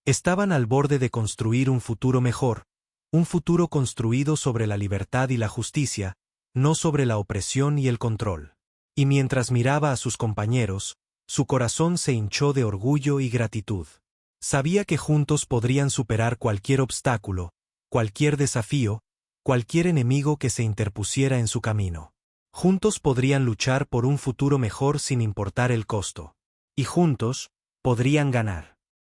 Estaban al borde de construir un futuro mejor, un futuro construido sobre la libertad y la justicia, no sobre la opresión y el control. Y mientras miraba a sus compañeros, su corazón se hinchó de orgullo y gratitud. Sabía que juntos podrían superar cualquier obstáculo, cualquier desafío, cualquier enemigo que se interpusiera en su camino. Juntos podrían luchar por un futuro mejor sin importar el costo. Y juntos, podrían ganar.